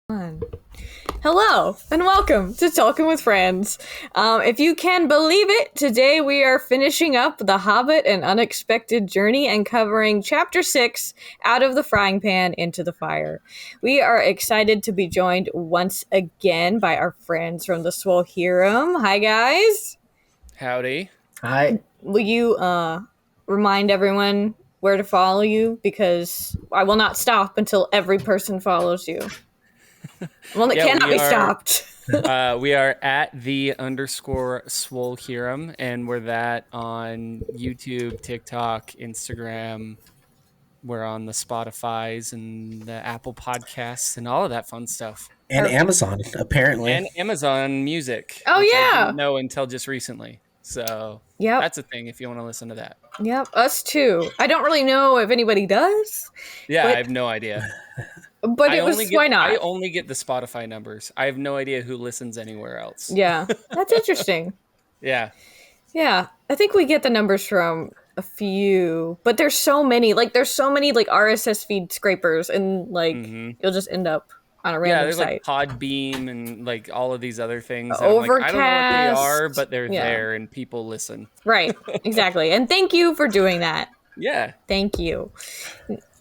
One. Hello and welcome to Talking with Friends. If you can believe it, today we are finishing up The Hobbit: An Unexpected Journey and covering Chapter 6, Out of the Frying Pan into the Fire. We are excited to be joined once again by our friends from the Swolhirrim. Hi guys. Howdy. Hi. Will you remind everyone where to follow you? Because I will not stop until every person follows you. Well, it cannot be stopped. We are at _Swolhirrim, and we're that on YouTube, TikTok, Instagram. We're on the Spotifys and the Apple Podcasts and all of that fun stuff. And Amazon, apparently. And Amazon Music. Oh, which yeah. I didn't know until just recently. So that's a thing if you want to listen to that. Yep, us too. I don't really know if anybody does. Yeah, I have no idea. But why not? I only get the Spotify numbers. I have no idea who listens anywhere else. Yeah, that's interesting. Yeah. Yeah, I think we get the numbers from a few, but there's so many RSS feed scrapers, and you'll just end up on a random there's site. Like Podbeam and like all of these other things. Overcast. I don't know what they are, but they're there and people listen. Right, exactly. And thank you for doing that. Yeah. Thank you.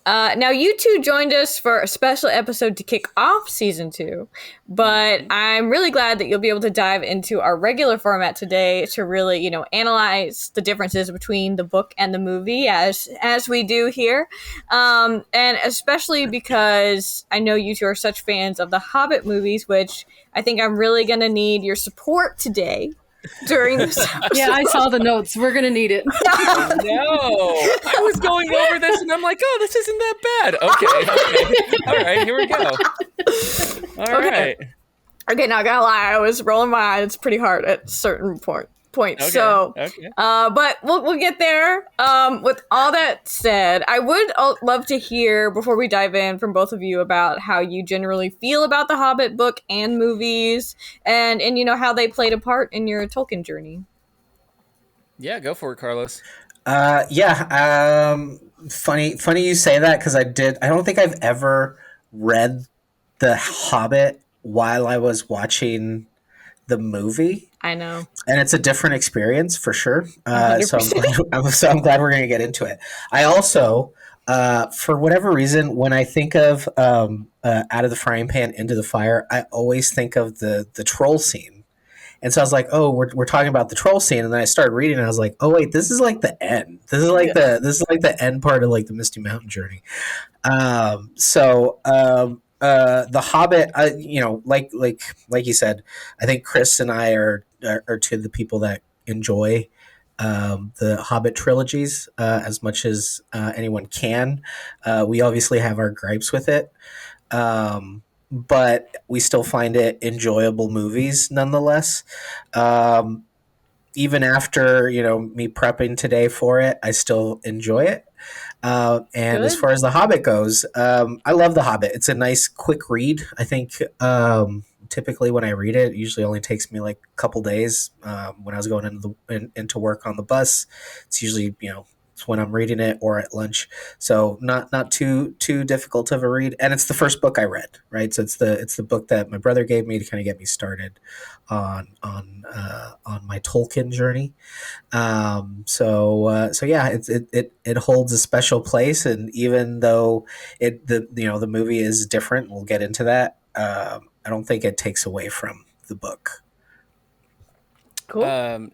Now, you two joined us for a special episode to kick off season 2, but I'm really glad that you'll be able to dive into our regular format today to really, analyze the differences between the book and the movie as we do here. And especially because I know you two are such fans of the Hobbit movies, which I think I'm really going to need your support today. During this episode. Yeah, I saw the notes. We're going to need it. Oh, no. I was going over this and I'm like, oh, this isn't that bad. Okay. All right, here we go. All right. Okay, not gonna lie, I was rolling my eyes. It's pretty hard at certain points. Okay. But we'll get there. With all that said, I would love to hear, before we dive in, from both of you about how you generally feel about the Hobbit book and movies, and how they played a part in your Tolkien journey. Yeah, go for it, Carlos. Funny you say that, because I don't think I've ever read The Hobbit while I was watching the movie. I know. And it's a different experience for sure. So I'm glad we're going to get into it. I also, for whatever reason, when I think of out of the frying pan into the fire, I always think of the troll scene. And so I was like, oh, we're talking about the troll scene. And then I started reading and I was like, oh wait, this is like the end. This is like the end part of like the Misty Mountain journey. The Hobbit, like you said, I think Chris and I are two of the people that enjoy the Hobbit trilogies as much as anyone can. We obviously have our gripes with it, but we still find it enjoyable movies nonetheless. Even after me prepping today for it, I still enjoy it. And Good. As far as The Hobbit goes, I love The Hobbit. It's a nice, quick read. I think typically when I read it, usually only takes me like a couple days. When I was going into work on the bus, it's usually it's when I'm reading it or at lunch. So not too difficult of a read. And it's the first book I read, right? So it's the book that my brother gave me to kind of get me started on my Tolkien journey. So it holds a special place, and even though the movie is different, we'll get into that. I don't think it takes away from the book. Cool.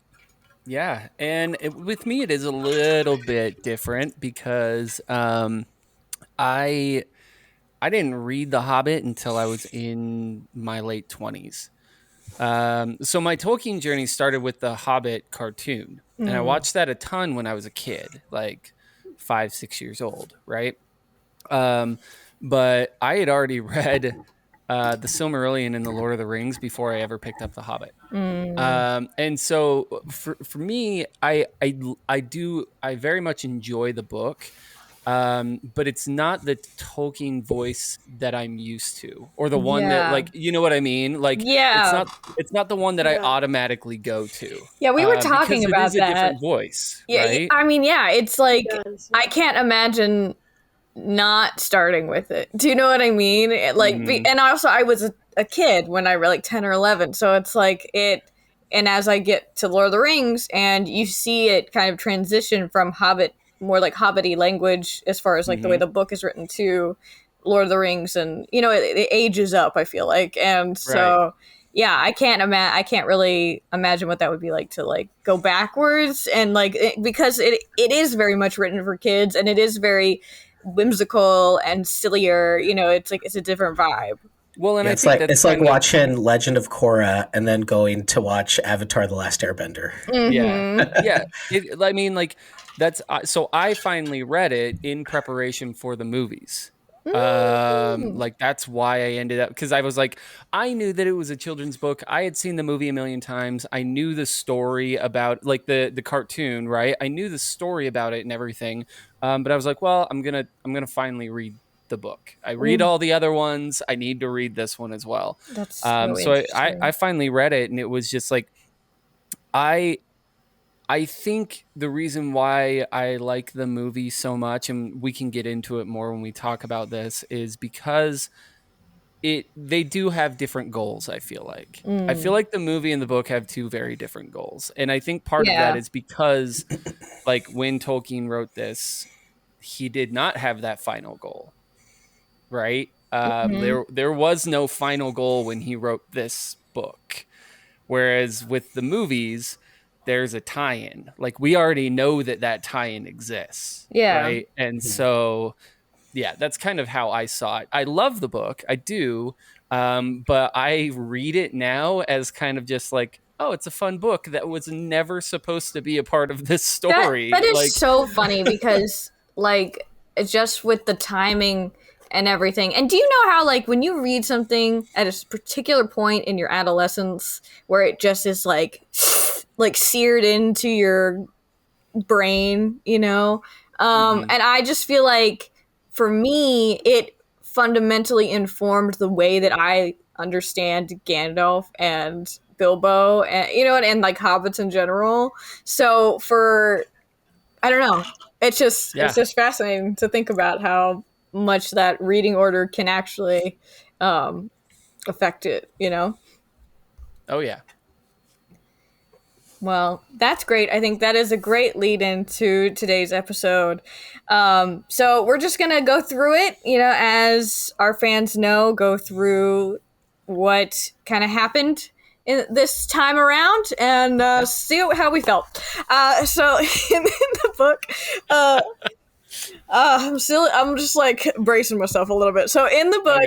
Yeah, and with me it is a little bit different because I didn't read The Hobbit until I was in my late 20s. So my Tolkien journey started with the Hobbit cartoon, and I watched that a ton when I was a kid, like 5-6 years old, right? But I had already read the Silmarillion and the Lord of the Rings before I ever picked up the Hobbit. And so for me, I very much enjoy the book. But it's not the Tolkien voice that I'm used to, or the one that, you know what I mean? It's not the one that I automatically go to. Yeah, we were talking about that. It is a different voice, yeah, right? I mean, it's like, I can't imagine not starting with it. Do you know what I mean? And also I was a kid when I read like 10 or 11, so it's like and as I get to Lord of the Rings and you see it kind of transition from Hobbit, more like Hobbity language as far as like the way the book is written, to Lord of the Rings, and it ages up, I feel like. And so yeah, I can't really imagine what that would be like to like go backwards, and like because it is very much written for kids, and it is very whimsical and sillier. It's like it's a different vibe. Well, and Yeah, I it's think like that's watching Legend of Korra and then going to watch Avatar: The Last Airbender. Yeah. I mean, like so I finally read it in preparation for the movies. Like that's why I ended up, because I was like, I knew that it was a children's book. I had seen the movie a million times. I knew the story about like the cartoon, right? I knew the story about it and everything. But I was like, well, I'm gonna finally read the book. I read all the other ones. I need to read this one as well. That's so So interesting. I finally read it, and it was just like I think the reason why I like the movie so much, and we can get into it more when we talk about this, is because they do have different goals. I feel like the movie and the book have two very different goals, and I think part of that is because, like, when Tolkien wrote this, he did not have that final goal, right? There was no final goal when he wrote this book, whereas with the movies, there's a tie-in. Like, we already know that tie-in exists, right? And so yeah, that's kind of how I saw it. I love the book, I do, but I read it now as kind of just like, oh, it's a fun book that was never supposed to be a part of this story. That is like, so funny because like just with the timing and everything. And do you know how like when you read something at a particular point in your adolescence where it just is like seared into your brain, and I just feel like for me it fundamentally informed the way that I understand Gandalf and Bilbo, and and like hobbits in general. So I don't know, it's just fascinating to think about how much that reading order can actually affect it. Oh yeah. Well, that's great. I think that is a great lead into today's episode. So we're just going to go through it, as our fans know, go through what kind of happened in this time around and see how we felt. So in the book, I'm just like bracing myself a little bit. So in the book,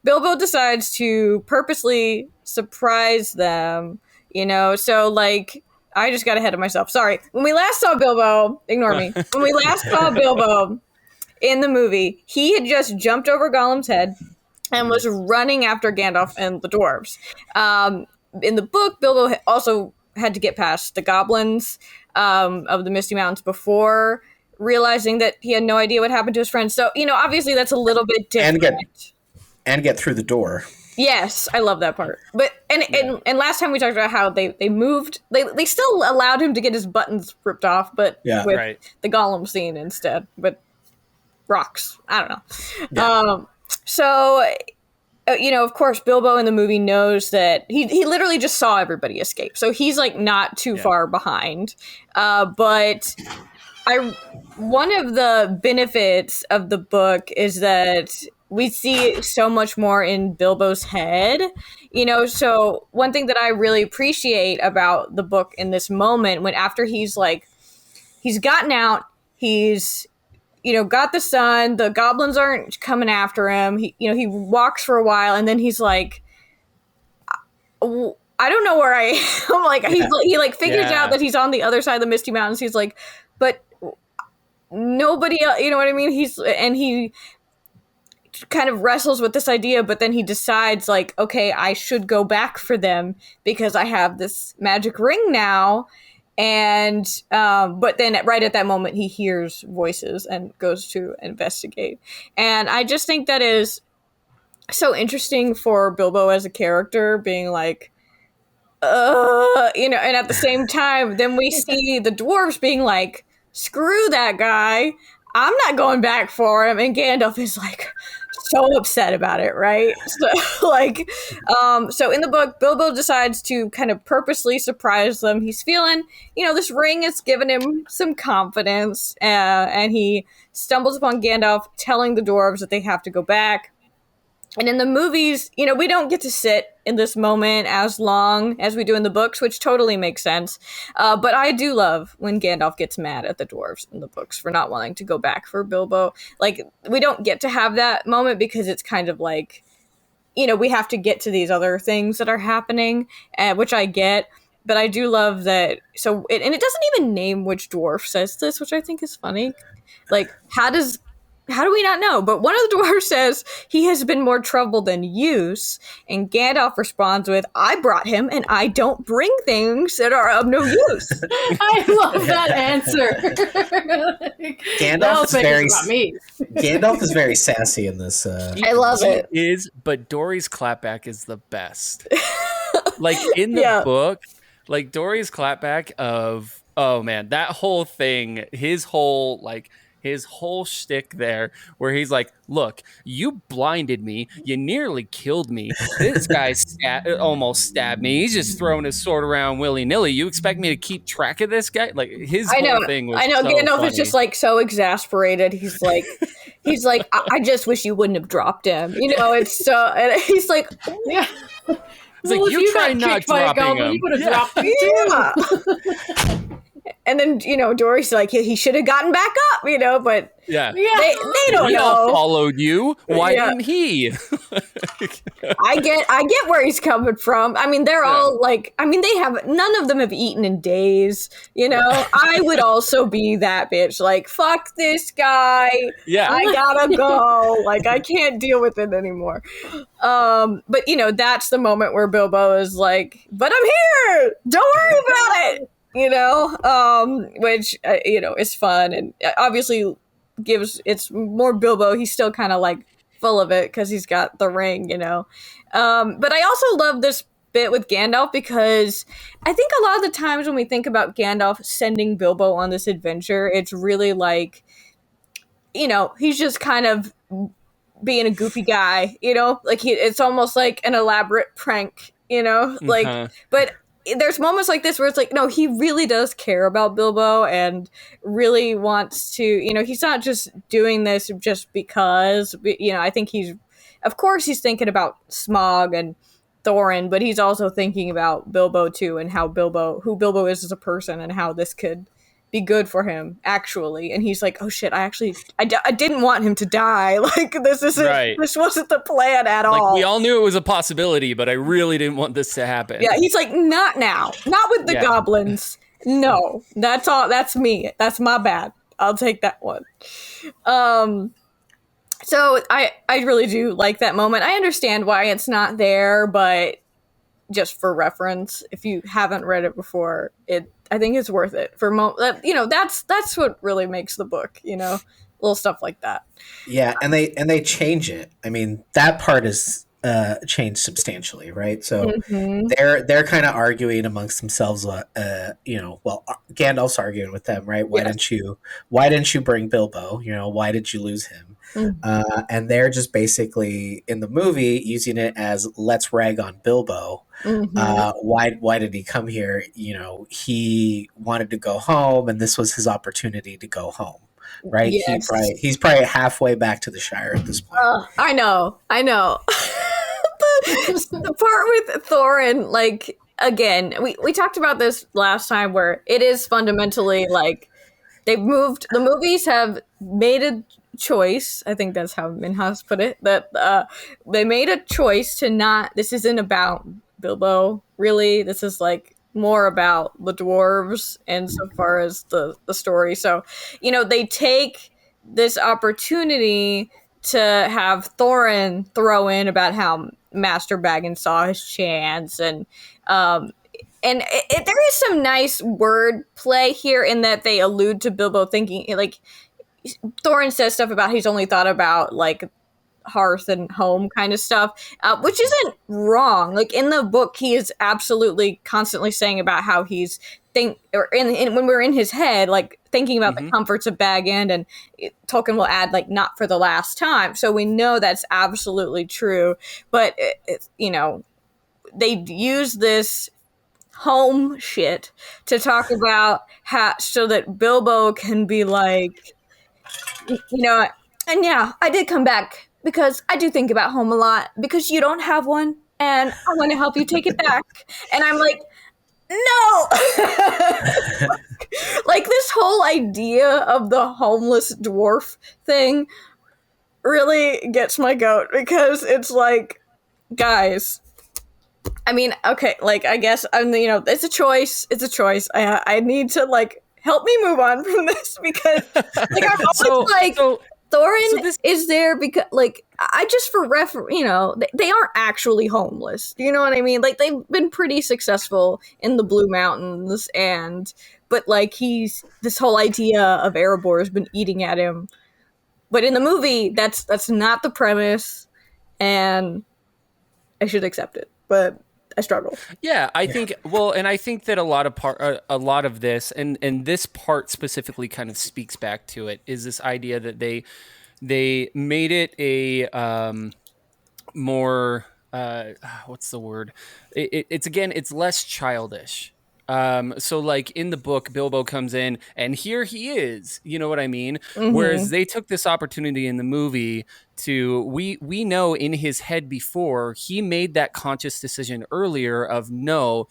Bilbo decides to purposely surprise them, so like I just got ahead of myself. Sorry. When we last saw Bilbo, ignore me. When we last saw Bilbo in the movie, he had just jumped over Gollum's head and was running after Gandalf and the dwarves. In the book, Bilbo also had to get past the goblins of the Misty Mountains before realizing that he had no idea what happened to his friends. So, obviously that's a little bit different. And get through the door. Yes, I love that part. But and last time we talked about how they moved, they still allowed him to get his buttons ripped off, but with the Gollum scene instead. But rocks, I don't know. So of course, Bilbo in the movie knows that he literally just saw everybody escape, so he's like not too far behind. But one of the benefits of the book is that we see so much more in Bilbo's head, so one thing that I really appreciate about the book in this moment, when after he's gotten out, he's, got the sun, the goblins aren't coming after him, he walks for a while, and then he's like, I don't know where I am. Like, he figures out that he's on the other side of the Misty Mountains. He's like, but nobody else, you know what I mean? He kind of wrestles with this idea, but then he decides like, okay, I should go back for them because I have this magic ring now. And but then right at that moment he hears voices and goes to investigate. And I just think that is so interesting for Bilbo as a character, being like, and at the same time then we see the dwarves being like, screw that guy, I'm not going back for him. And Gandalf is like so upset about it, right? So like, so in the book, Bilbo decides to kind of purposely surprise them. He's feeling, this ring has given him some confidence, and he stumbles upon Gandalf telling the dwarves that they have to go back. And in the movies, we don't get to sit in this moment as long as we do in the books, which totally makes sense. But I do love when Gandalf gets mad at the dwarves in the books for not wanting to go back for Bilbo. Like, we don't get to have that moment because it's kind of like, we have to get to these other things that are happening, which I get. But I do love that. And it doesn't even name which dwarf says this, which I think is funny. Like, how do we not know? But one of the dwarves says he has been more trouble than use, and Gandalf responds with, "I brought him, and I don't bring things that are of no use." I love that answer. Gandalf is very sassy in this. I love it. But Dory's clapback is the best. Like in the book, like Dory's clapback of, oh man, that whole thing, his whole shtick there, where he's like, "Look, you blinded me. You nearly killed me. This guy almost stabbed me. He's just throwing his sword around willy-nilly. You expect me to keep track of this guy?" Like his whole thing was so Gandalf funny. is just like so exasperated. He's like, I just wish you wouldn't have dropped him. It's so, and he's like, yeah. It's like, you try not dropping him. You would have dropped him too. And then, Dory's like, he should have gotten back up, but they don't We know. all followed you. Why didn't he? I get where he's coming from. I mean, they're all like, none of them have eaten in days. I would also be that bitch. Like, fuck this guy. Yeah. I gotta go. Like, I can't deal with it anymore. But that's the moment where Bilbo is like, but I'm here. Don't worry about it. Which, is fun and obviously it's more Bilbo. He's still kind of like full of it because he's got the ring, But I also love this bit with Gandalf because I think a lot of the times when we think about Gandalf sending Bilbo on this adventure, it's really like, he's just kind of being a goofy guy, like it's almost like an elaborate prank, like, but there's moments like this where it's like, no, he really does care about Bilbo and really wants to, he's not just doing this just because, I think of course he's thinking about Smaug and Thorin, but he's also thinking about Bilbo too and who Bilbo is as a person and how this could be good for him actually. And he's like, oh shit, I didn't want him to die. Like this wasn't the plan at all. Like we all knew it was a possibility, but I really didn't want this to happen. Yeah, he's like, not now, not with the goblins. No, that's all. That's me. That's my bad. I'll take that one. So I really do like that moment. I understand why it's not there, but just for reference, if you haven't read it before, I think it's worth it for that's what really makes the book, little stuff like that. Yeah, and they change it. I mean, that part is changed substantially, right? So they're kind of arguing amongst themselves. Gandalf's arguing with them, right? Why didn't you bring Bilbo? Why did you lose him? And they're just basically in the movie using it as let's rag on Bilbo. Why did he come here? He wanted to go home, and this was his opportunity to go home. Right? Yes. He's probably halfway back to the Shire at this point. I know. the part with Thorin, like, again, we talked about this last time where it is fundamentally like the movies have made a choice. I think that's how Minhas put it, that they made a choice to this isn't about Bilbo, really. This is like more about the dwarves and so far as the story. So, they take this opportunity to have Thorin throw in about how Master Baggins saw his chance, and there is some nice word play here in that they allude to Bilbo thinking, like, Thorin says stuff about he's only thought about, like, hearth and home kind of stuff, which isn't wrong. Like in the book, he is absolutely constantly saying about how he's when we're in his head, like thinking about the comforts of Bag End, and Tolkien will add like not for the last time. So we know that's absolutely true. But they use this home shit to talk about how so that Bilbo can be like, and yeah, I did come back because I do think about home a lot because you don't have one and I want to help you take it back. And I'm like, no. Like this whole idea of the homeless dwarf thing really gets my goat because it's like, guys, I mean, okay, like I guess it's a choice. It's a choice. I need to like help me move on from this because like I'm always Thorin is there because like I just for they aren't actually homeless. You know what I mean? Like they've been pretty successful in the Blue Mountains but like this whole idea of Erebor has been eating at him. But in the movie, that's not the premise, and I should accept it. But I struggle. Yeah, I think and I think that a lot of this, and this part specifically kind of speaks back to it, is this idea that they made it a more what's the word? It's less childish. So like in the book, Bilbo comes in and here he is, you know what I mean? Whereas they took this opportunity in the movie to, we know in his head before he made that conscious decision earlier of no,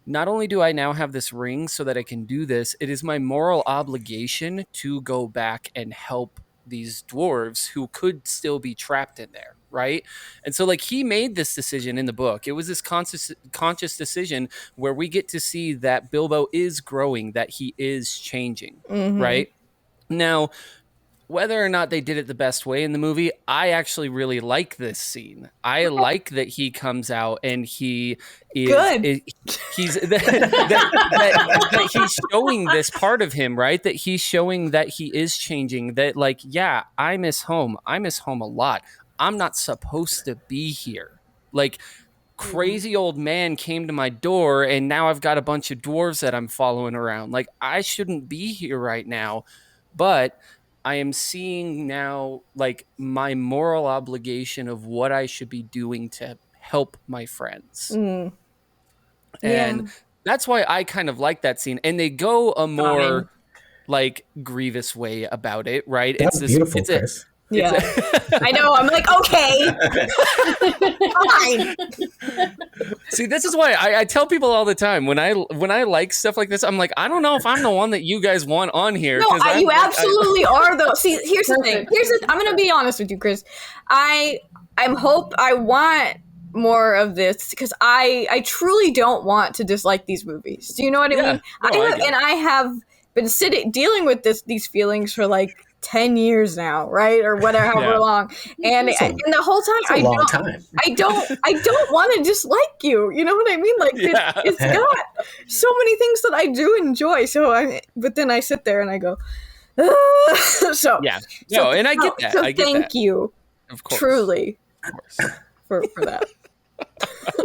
not only do I now have this ring so that I can do this, it is my moral obligation to go back and help these dwarves who could still be trapped in there. Right. And so like he made this decision in the book. It was this conscious decision where we get to see that Bilbo is growing, that he is changing. Right now, whether or not they did it the best way in the movie, I actually really like this scene. I like that he comes out and he is good. He's that he's showing this part of him, right? That he's showing that he is changing. That like, yeah, I miss home. I miss home a lot. I'm not supposed to be here. Like, crazy old man came to my door and now I've got a bunch of dwarves that I'm following around. Like, I shouldn't be here right now, but I am seeing now like my moral obligation of what I should be doing to help my friends. And that's why I kind of like that scene. And they go a more like grievous way about it, right? That's beautiful, Chris. Yeah, I know. I'm like, okay, fine. See, this is why I tell people all the time when I like stuff like this, I'm like, I don't know if I'm the one that you guys want on here. No, you absolutely are, though. See, here's the thing. I'm going to be honest with you, Chris. I want more of this because I truly don't want to dislike these movies. Do you know what I mean? I have been dealing with these feelings for like 10 years now, right? Or whatever, however long. And the whole time, I don't want to dislike you. You know what I mean? Like it's got so many things that I do enjoy. But then I sit there and I go, so yeah. No, and I get that. So thank you. Of course. Truly. Of course. For that.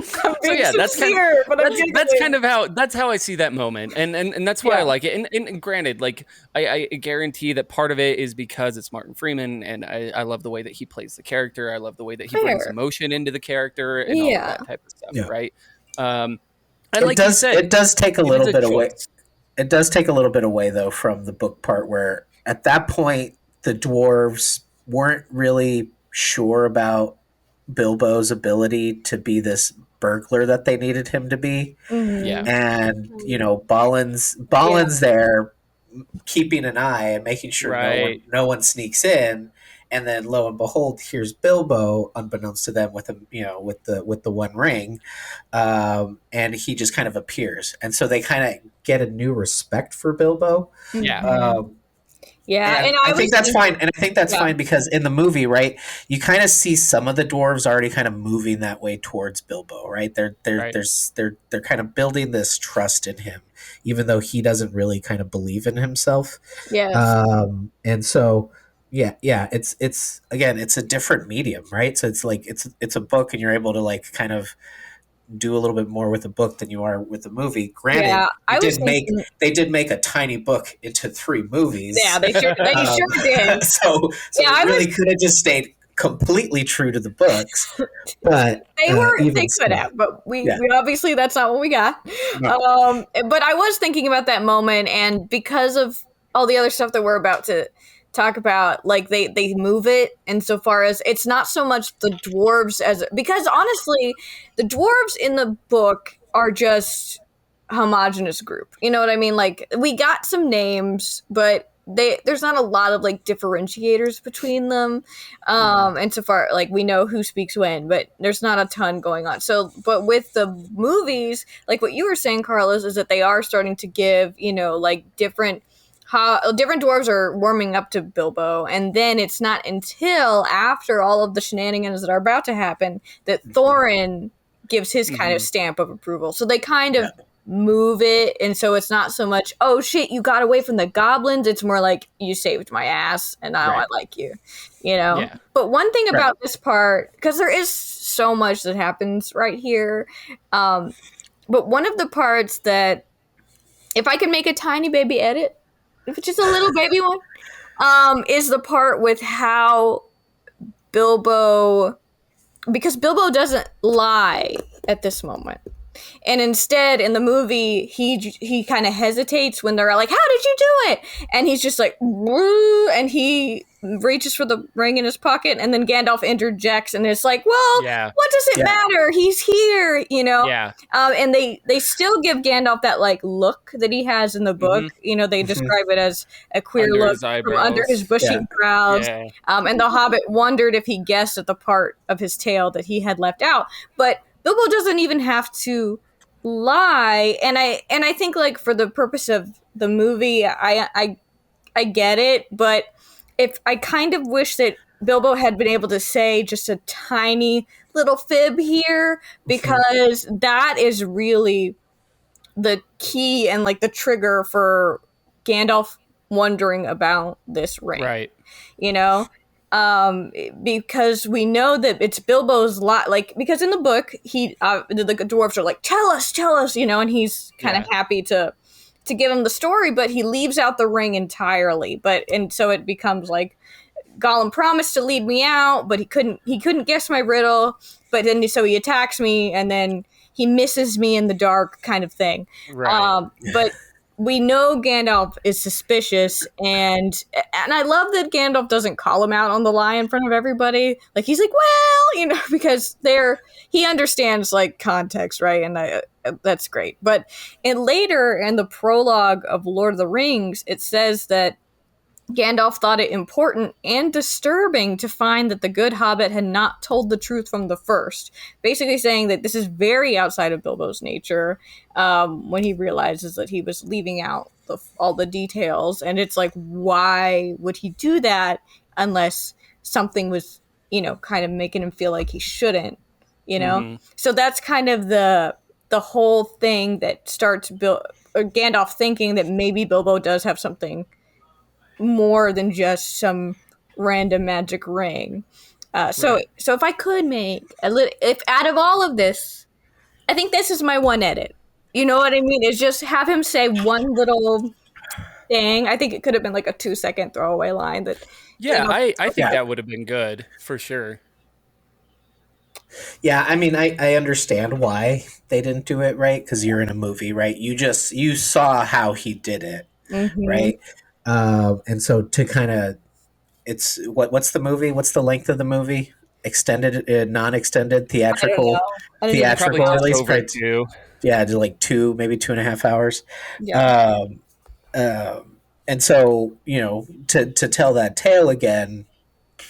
So yeah, that's kind of how I see that moment, and that's why I like it. And granted, like I guarantee that part of it is because it's Martin Freeman, and I love the way that he plays the character. I love the way that he brings emotion into the character and all that type of stuff, right? And like you said, it does take a little bit away. It does take a little bit away though from the book part, where at that point the dwarves weren't really sure about Bilbo's ability to be this burglar that they needed him to be. And Balin's there keeping an eye and making sure no one sneaks in, and then lo and behold, here's Bilbo, unbeknownst to them, with the one ring, and he just kind of appears, and so they kind of get a new respect for Bilbo. And I think that's fine. And I think that's fine because in the movie, right, you kind of see some of the dwarves already kind of moving that way towards Bilbo, right? They're kind of building this trust in him, even though he doesn't really kind of believe in himself. And so yeah. It's again, it's a different medium, right? So it's like it's a book, and you're able to like kind of do a little bit more with a book than you are with a movie. Granted, Yeah, I was thinking. they did make a tiny book into 3 movies. Yeah, they Um, sure did. so Yeah, they I really was. could have just stayed completely true to the books. But They were. even They could still, have, but yeah, we obviously that's not what we got. no, But I was thinking about that moment, and because of all the other stuff that we're about to talk about, like they move it insofar as it's not so much the dwarves as because honestly, the dwarves in the book are just homogenous group. You know what I mean? Like we got some names, but there's not a lot of like differentiators between them. And so far like we know who speaks when, but there's not a ton going on. So but with the movies, like what you were saying, Carlos, is that they are starting to give, like different how different dwarves are warming up to Bilbo, and then it's not until after all of the shenanigans that are about to happen that Thorin gives his kind of stamp of approval. So they kind of yeah, move it, and so it's not so much, oh shit, you got away from the goblins. It's more like, you saved my ass, and now I right, like you. Yeah. But one thing right. about this part, because there is so much that happens right here, but one of the parts that, if I could make a tiny baby edit, if it's just a little baby one, is the part with how Bilbo, because Bilbo doesn't lie at this moment. And instead, in the movie, he kind of hesitates when they're like, "How did you do it?" And he's just like, "Woo," and he reaches for the ring in his pocket, and then Gandalf interjects, and it's like, "Well, Yeah. what does it Yeah. matter? He's here, Yeah. And they still give Gandalf that like look that he has in the book. They describe it as a queer Under look his from under his eyebrows. bushy Yeah. brows. Yeah. And the Hobbit wondered if he guessed at the part of his tale that he had left out, but Bilbo doesn't even have to lie, and I think like for the purpose of the movie, I get it, but if I kind of wish that Bilbo had been able to say just a tiny little fib here, because that is really the key and like the trigger for Gandalf wondering about this ring. Right. You know, because we know that it's Bilbo's lot. Like, because in the book, the dwarves are like, tell us, and he's kind of happy to give him the story, but he leaves out the ring entirely. And so it becomes like, Gollum promised to lead me out, but he couldn't guess my riddle. But then so he attacks me, and then he misses me in the dark, kind of thing. Right. But we know Gandalf is suspicious, and I love that Gandalf doesn't call him out on the lie in front of everybody. Like, he's like, well, because he understands like context, right? And that's great. But later in the prologue of Lord of the Rings, it says that Gandalf thought it important and disturbing to find that the good Hobbit had not told the truth from the first. Basically saying that this is very outside of Bilbo's nature, when he realizes that he was leaving out all the details. And it's like, why would he do that unless something was, kind of making him feel like he shouldn't, So that's kind of the whole thing that starts Gandalf thinking that maybe Bilbo does have something more than just some random magic ring. So if I could make if out of all of this, I think this is my one edit. You know what I mean? Is just have him say one little thing. I think it could have been like a 2-second throwaway line that. Yeah, I think Yeah. that would have been good for sure. Yeah, I mean, I understand why they didn't do it, right? Because you're in a movie, right? You saw how he did it, right? And so to kind of, it's what's the movie? What's the length of the movie? Extended, non-extended, I don't know. I didn't even Probably theatrical just release, over right? two. Yeah, to like maybe 2.5 hours. Yeah. And so to tell that tale again,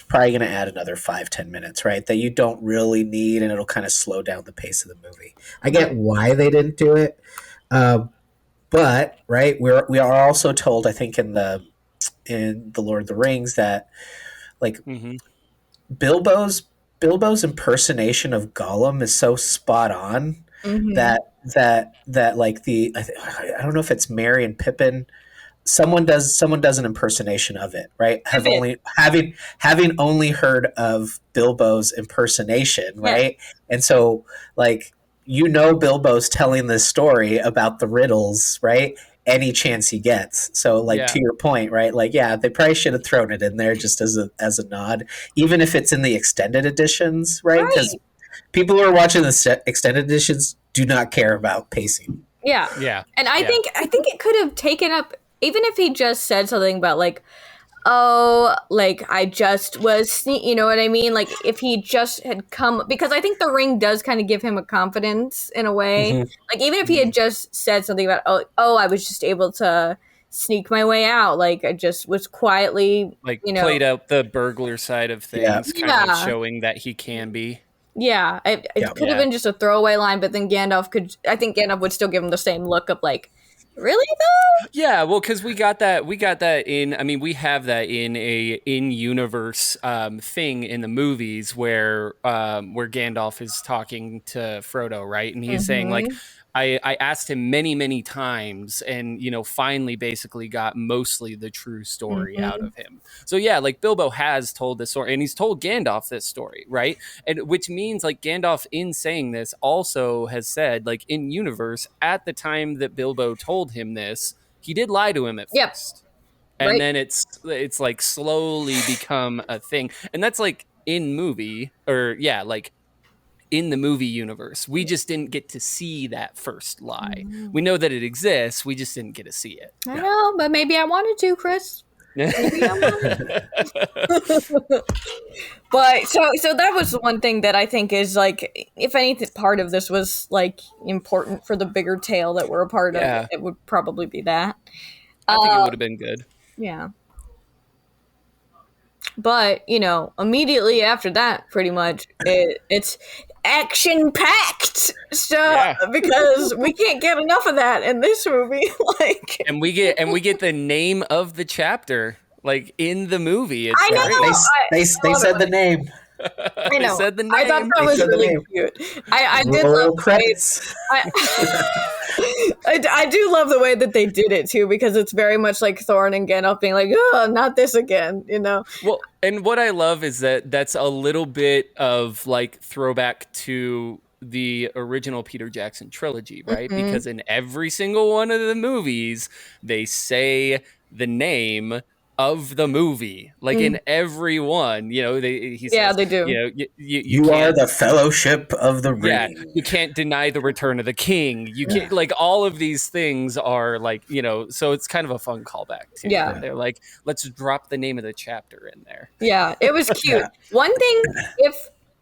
probably going to add another 5-10 minutes, right? That you don't really need, and it'll kind of slow down the pace of the movie. I get why they didn't do it, but right, we are also told, I think in the Lord of the Rings, that like Bilbo's impersonation of Gollum is so spot on that like I don't know if it's Merry and Pippin someone does an impersonation of it, right? Having only heard of Bilbo's impersonation, right? And so like Bilbo's telling this story about the riddles, right? Any chance he gets. So like to your point, right? Like they probably should have thrown it in there just as a nod, even if it's in the extended editions, right? Because people who are watching the extended editions do not care about pacing. Yeah. And I think it could have taken up, even if he just said something about like, oh, like I just was, you know what I mean? Like if he just had come, because I think the ring does kind of give him a confidence in a way. Mm-hmm. Like even if he had just said something about, oh, I was just able to sneak my way out. Like I just was quietly, like played out the burglar side of things, kind of showing that he can be. Yeah, it could have been just a throwaway line, but then I think Gandalf would still give him the same look of like, really though? Yeah, well, because we got that in. I mean, we have that in a in-universe thing in the movies where Gandalf is talking to Frodo, right, and he's saying like, I asked him many, many times and, finally basically got mostly the true story out of him. So yeah, like Bilbo has told this story and he's told Gandalf this story, right? And which means like Gandalf in saying this also has said like in universe at the time that Bilbo told him this, he did lie to him at first. And then it's like slowly become a thing. And that's like in movie like in the movie universe. We just didn't get to see that first lie. We know that it exists. We just didn't get to see it. I know, but maybe I wanted to, Chris. Maybe I wanted to. But so that was one thing that I think is like, if any part of this was like important for the bigger tale that we're a part of, it would probably be that. I think it would have been good. Yeah. But, immediately after that, pretty much, it's action-packed stuff because we can't get enough of that in this movie. And we get the name of the chapter, like, in the movie. I know! They said the name. I know. They said the name. I thought that was really cute. I did love credits. I do love the way that they did it too, because it's very much like Thorin and Gandalf being like, "Oh, not this again," Well, and what I love is that that's a little bit of like throwback to the original Peter Jackson trilogy, right? Because in every single one of the movies, they say the name of the movie, like in every one, he says, they do. You are the Fellowship of the Ring. Yeah, you can't deny the return of the king. You can't, like, all of these things are like, so it's kind of a fun callback too. Yeah, they're like, let's drop the name of the chapter in there. Yeah, it was cute. One thing,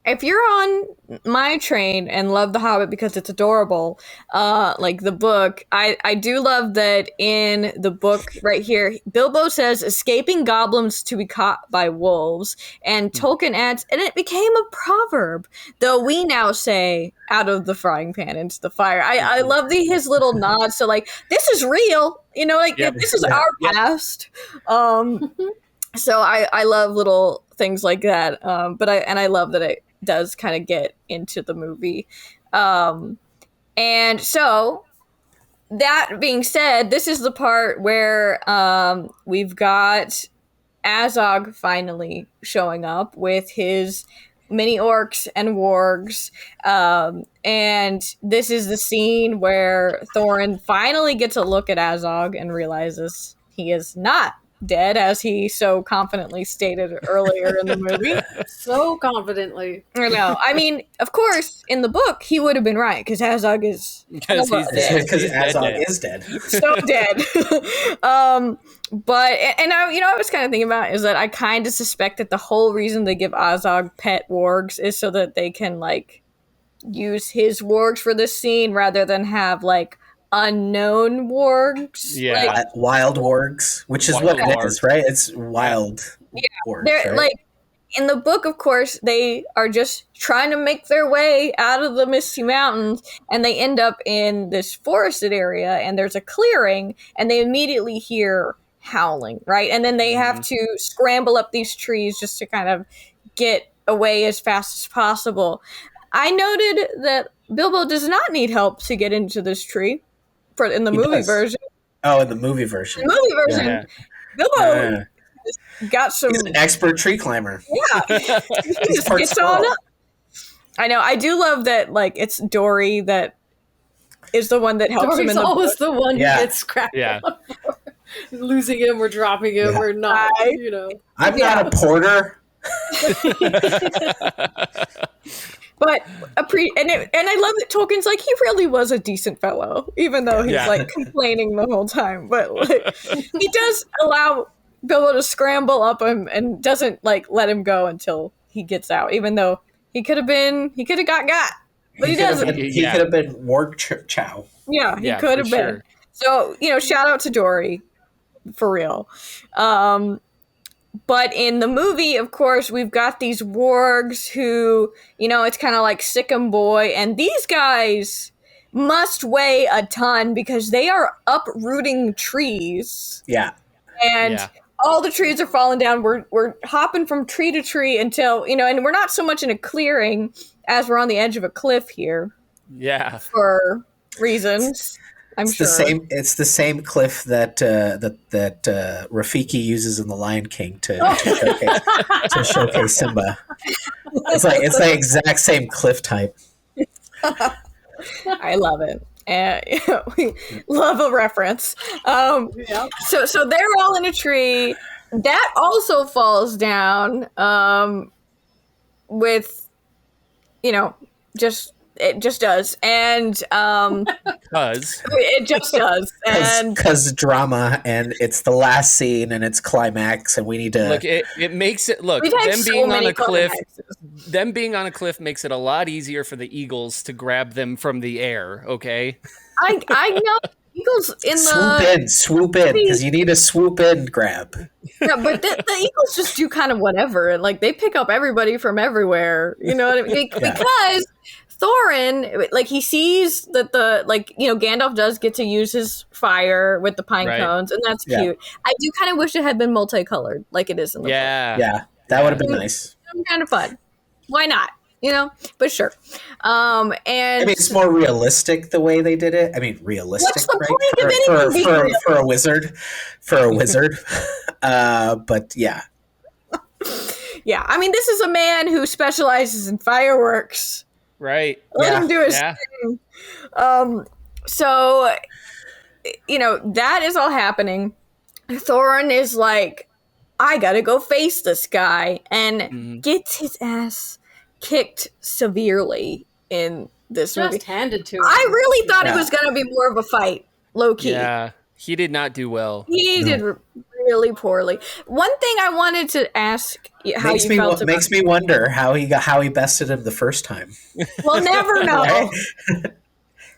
if you're on my train and love The Hobbit because it's adorable, like the book, I do love that in the book right here, Bilbo says, escaping goblins to be caught by wolves, and Tolkien adds, and it became a proverb, though we now say, out of the frying pan into the fire. I love his little nods to like, this is real, this is our past. So I love little things like that, but I love that it does kind of get into the movie. And so that being said, this is the part where we've got Azog finally showing up with his mini orcs and wargs. And this is the scene where Thorin finally gets a look at Azog and realizes he is not dead, as he so confidently stated earlier in the movie. So confidently. I know. I mean, of course, in the book, he would have been right, because Azog is... Because Azog is dead. So dead. But, and I was kind of thinking about it, is that I kind of suspect that the whole reason they give Azog pet wargs is so that they can, like, use his wargs for this scene, rather than have, like, unknown wargs. Wild wargs, which is what it is, right? It's wild wargs. They're right? like, in the book, of course, they are just trying to make their way out of the Misty Mountains, and they end up in this forested area, and there's a clearing, and they immediately hear howling, right? And then they have to scramble up these trees just to kind of get away as fast as possible. I noted that Bilbo does not need help to get into this tree in the movie version. Oh, in the movie version. The movie version, Yeah. Bilbo got some. He's an expert tree climber. Yeah, he He's just part gets on squirrel. up. I know. I do love that. Like, it's Dory that is the one that helps him Dory's in the always book. the one Yeah. who gets scrapped Yeah. for losing him or dropping him Yeah. or not, I'm not a porter. But and I love that Tolkien's like, he really was a decent fellow, even though he's Yeah. like complaining the whole time. But like, he does allow Bilbo to scramble up him and doesn't like let him go until he gets out, even though he could have got, but he doesn't. He could have been Warg Chow. Yeah, he Yeah, could have for been. sure. So, shout out to Dory, for real. But in the movie, of course, we've got these wargs who, it's kind of like Sick 'em Boy, and these guys must weigh a ton because they are uprooting trees. Yeah. And all the trees are falling down. We're hopping from tree to tree until, and we're not so much in a clearing as we're on the edge of a cliff here. Yeah. For reasons, I'm sure. It's the same cliff that Rafiki uses in The Lion King to showcase Simba. It's the exact same cliff type. I love it. And we love a reference. So they're all in a tree. That also falls down with, it just does. And it just does. And because drama, and it's the last scene and it's climax, and we need to look. It makes it look. Them being on a cliff makes it a lot easier for the eagles to grab them from the air. Okay. I know eagles in swoop in because you need a swoop in grab. Yeah, but the eagles just do kind of whatever, and like they pick up everybody from everywhere. You know what I mean? Because Thorin, like, he sees that Gandalf does get to use his fire with the pine cones, and that's cute. I do kind of wish it had been multicolored, like it is in the book. Yeah, that would have been nice. Kind of fun. Why not? But sure. And I mean, it's more realistic the way they did it. I mean, realistic, what's the right? point of anything For a wizard, but yeah. Yeah, I mean, this is a man who specializes in fireworks. Right. Let him do his thing. So, that is all happening. Thorin is like, I gotta go face this guy, and gets his ass kicked severely in this movie. Just handed to him. I really thought it was gonna be more of a fight, low key. Yeah, he did not do well. He did really poorly. One thing I wanted to ask how you felt about makes me wonder how he bested him the first time. We'll never know.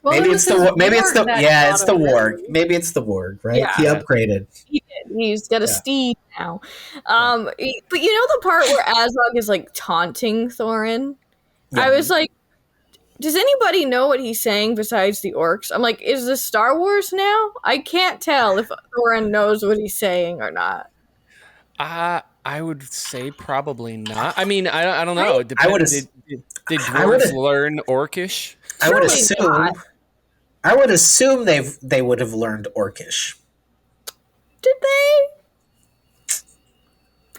Well, maybe it's the warg. Maybe it's the warg. Maybe it's the warg, right? Yeah. He upgraded. He did. He's got a steed now. But the part where Azog is like taunting Thorin? Yeah. I was like, does anybody know what he's saying besides the orcs? I'm like, is this Star Wars now? I can't tell if Thorin knows what he's saying or not. I would say probably not. I mean, I don't know. It I would depends. Did dwarves learn Orcish? I would assume they would have learned Orcish. Did they?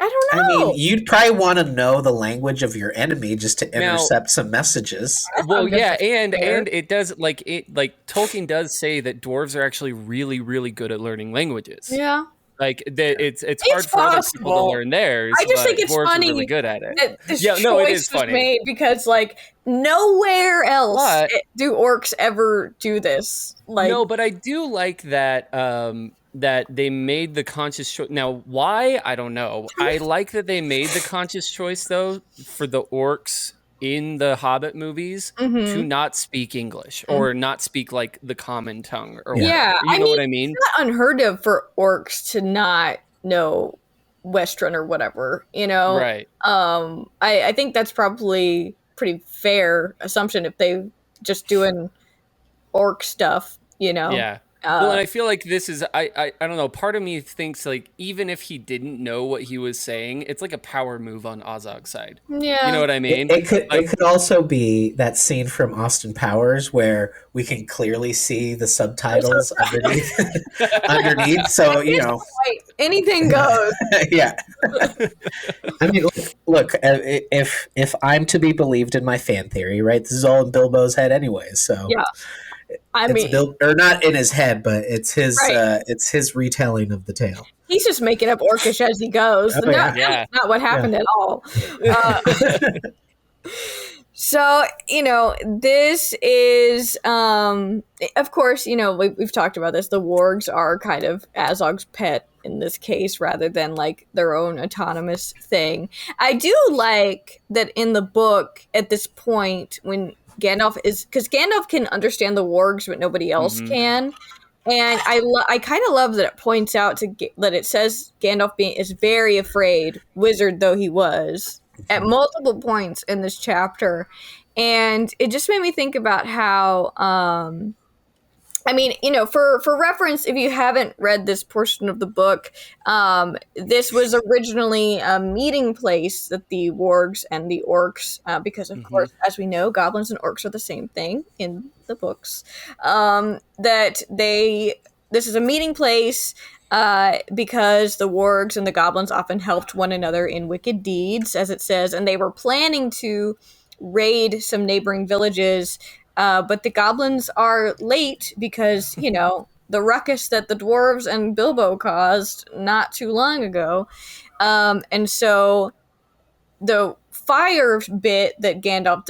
I don't know. I mean, you'd probably want to know the language of your enemy just to intercept some messages. Well, yeah, and it does Tolkien does say that dwarves are actually really, really good at learning languages. Yeah. Like it's hard for other people to learn theirs. I just think it's dwarves funny are really good at it. That this it is choice was funny. made because nowhere else do orcs ever do this. No, but I do like that that they made the conscious choice. Now, why? I don't know. I like that they made the conscious choice though for the orcs in the Hobbit movies to not speak English or not speak like the common tongue or whatever. You know what I mean? It's not unheard of for orcs to not know Western or whatever, Right. I think that's probably pretty fair assumption if they just doing orc stuff, Yeah. Well, and I feel like this is I don't know. Part of me thinks like even if he didn't know what he was saying, it's like a power move on Ozog's side. Yeah. You know what I mean? It could also be that scene from Austin Powers where we can clearly see the subtitles underneath. So anything goes. Yeah. I mean, look. If I'm to be believed in my fan theory, right? This is all in Bilbo's head, anyway. So yeah. I mean, or not in his head, but it's his retelling of the tale. He's just making up Orcish as he goes. That's not what happened at all. So, this is, of course, we've talked about this. The wargs are kind of Azog's pet in this case, rather than like their own autonomous thing. I do like that in the book at this point when because Gandalf can understand the wargs, but nobody else can. And I kind of love that it points out that it says Gandalf is very afraid, wizard though he was, at multiple points in this chapter. And it just made me think about how, for reference, if you haven't read this portion of the book, this was originally a meeting place that the wargs and the orcs, because of course, as we know, goblins and orcs are the same thing in the books, this is a meeting place because the wargs and the goblins often helped one another in wicked deeds, as it says, and they were planning to raid some neighboring villages, but the goblins are late because, the ruckus that the dwarves and Bilbo caused not too long ago. And so the fire bit that Gandalf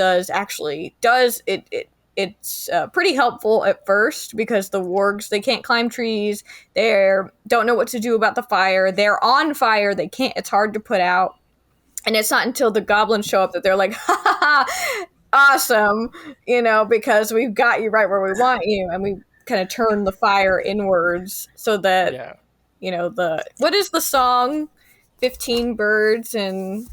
it's pretty helpful at first because the wargs, they can't climb trees. They don't know what to do about the fire. They're on fire. It's hard to put out. And it's not until the goblins show up that they're like, ha ha ha, awesome, because we've got you right where we want you. And we kind of turn the fire inwards so that, what is the song? 15 birds and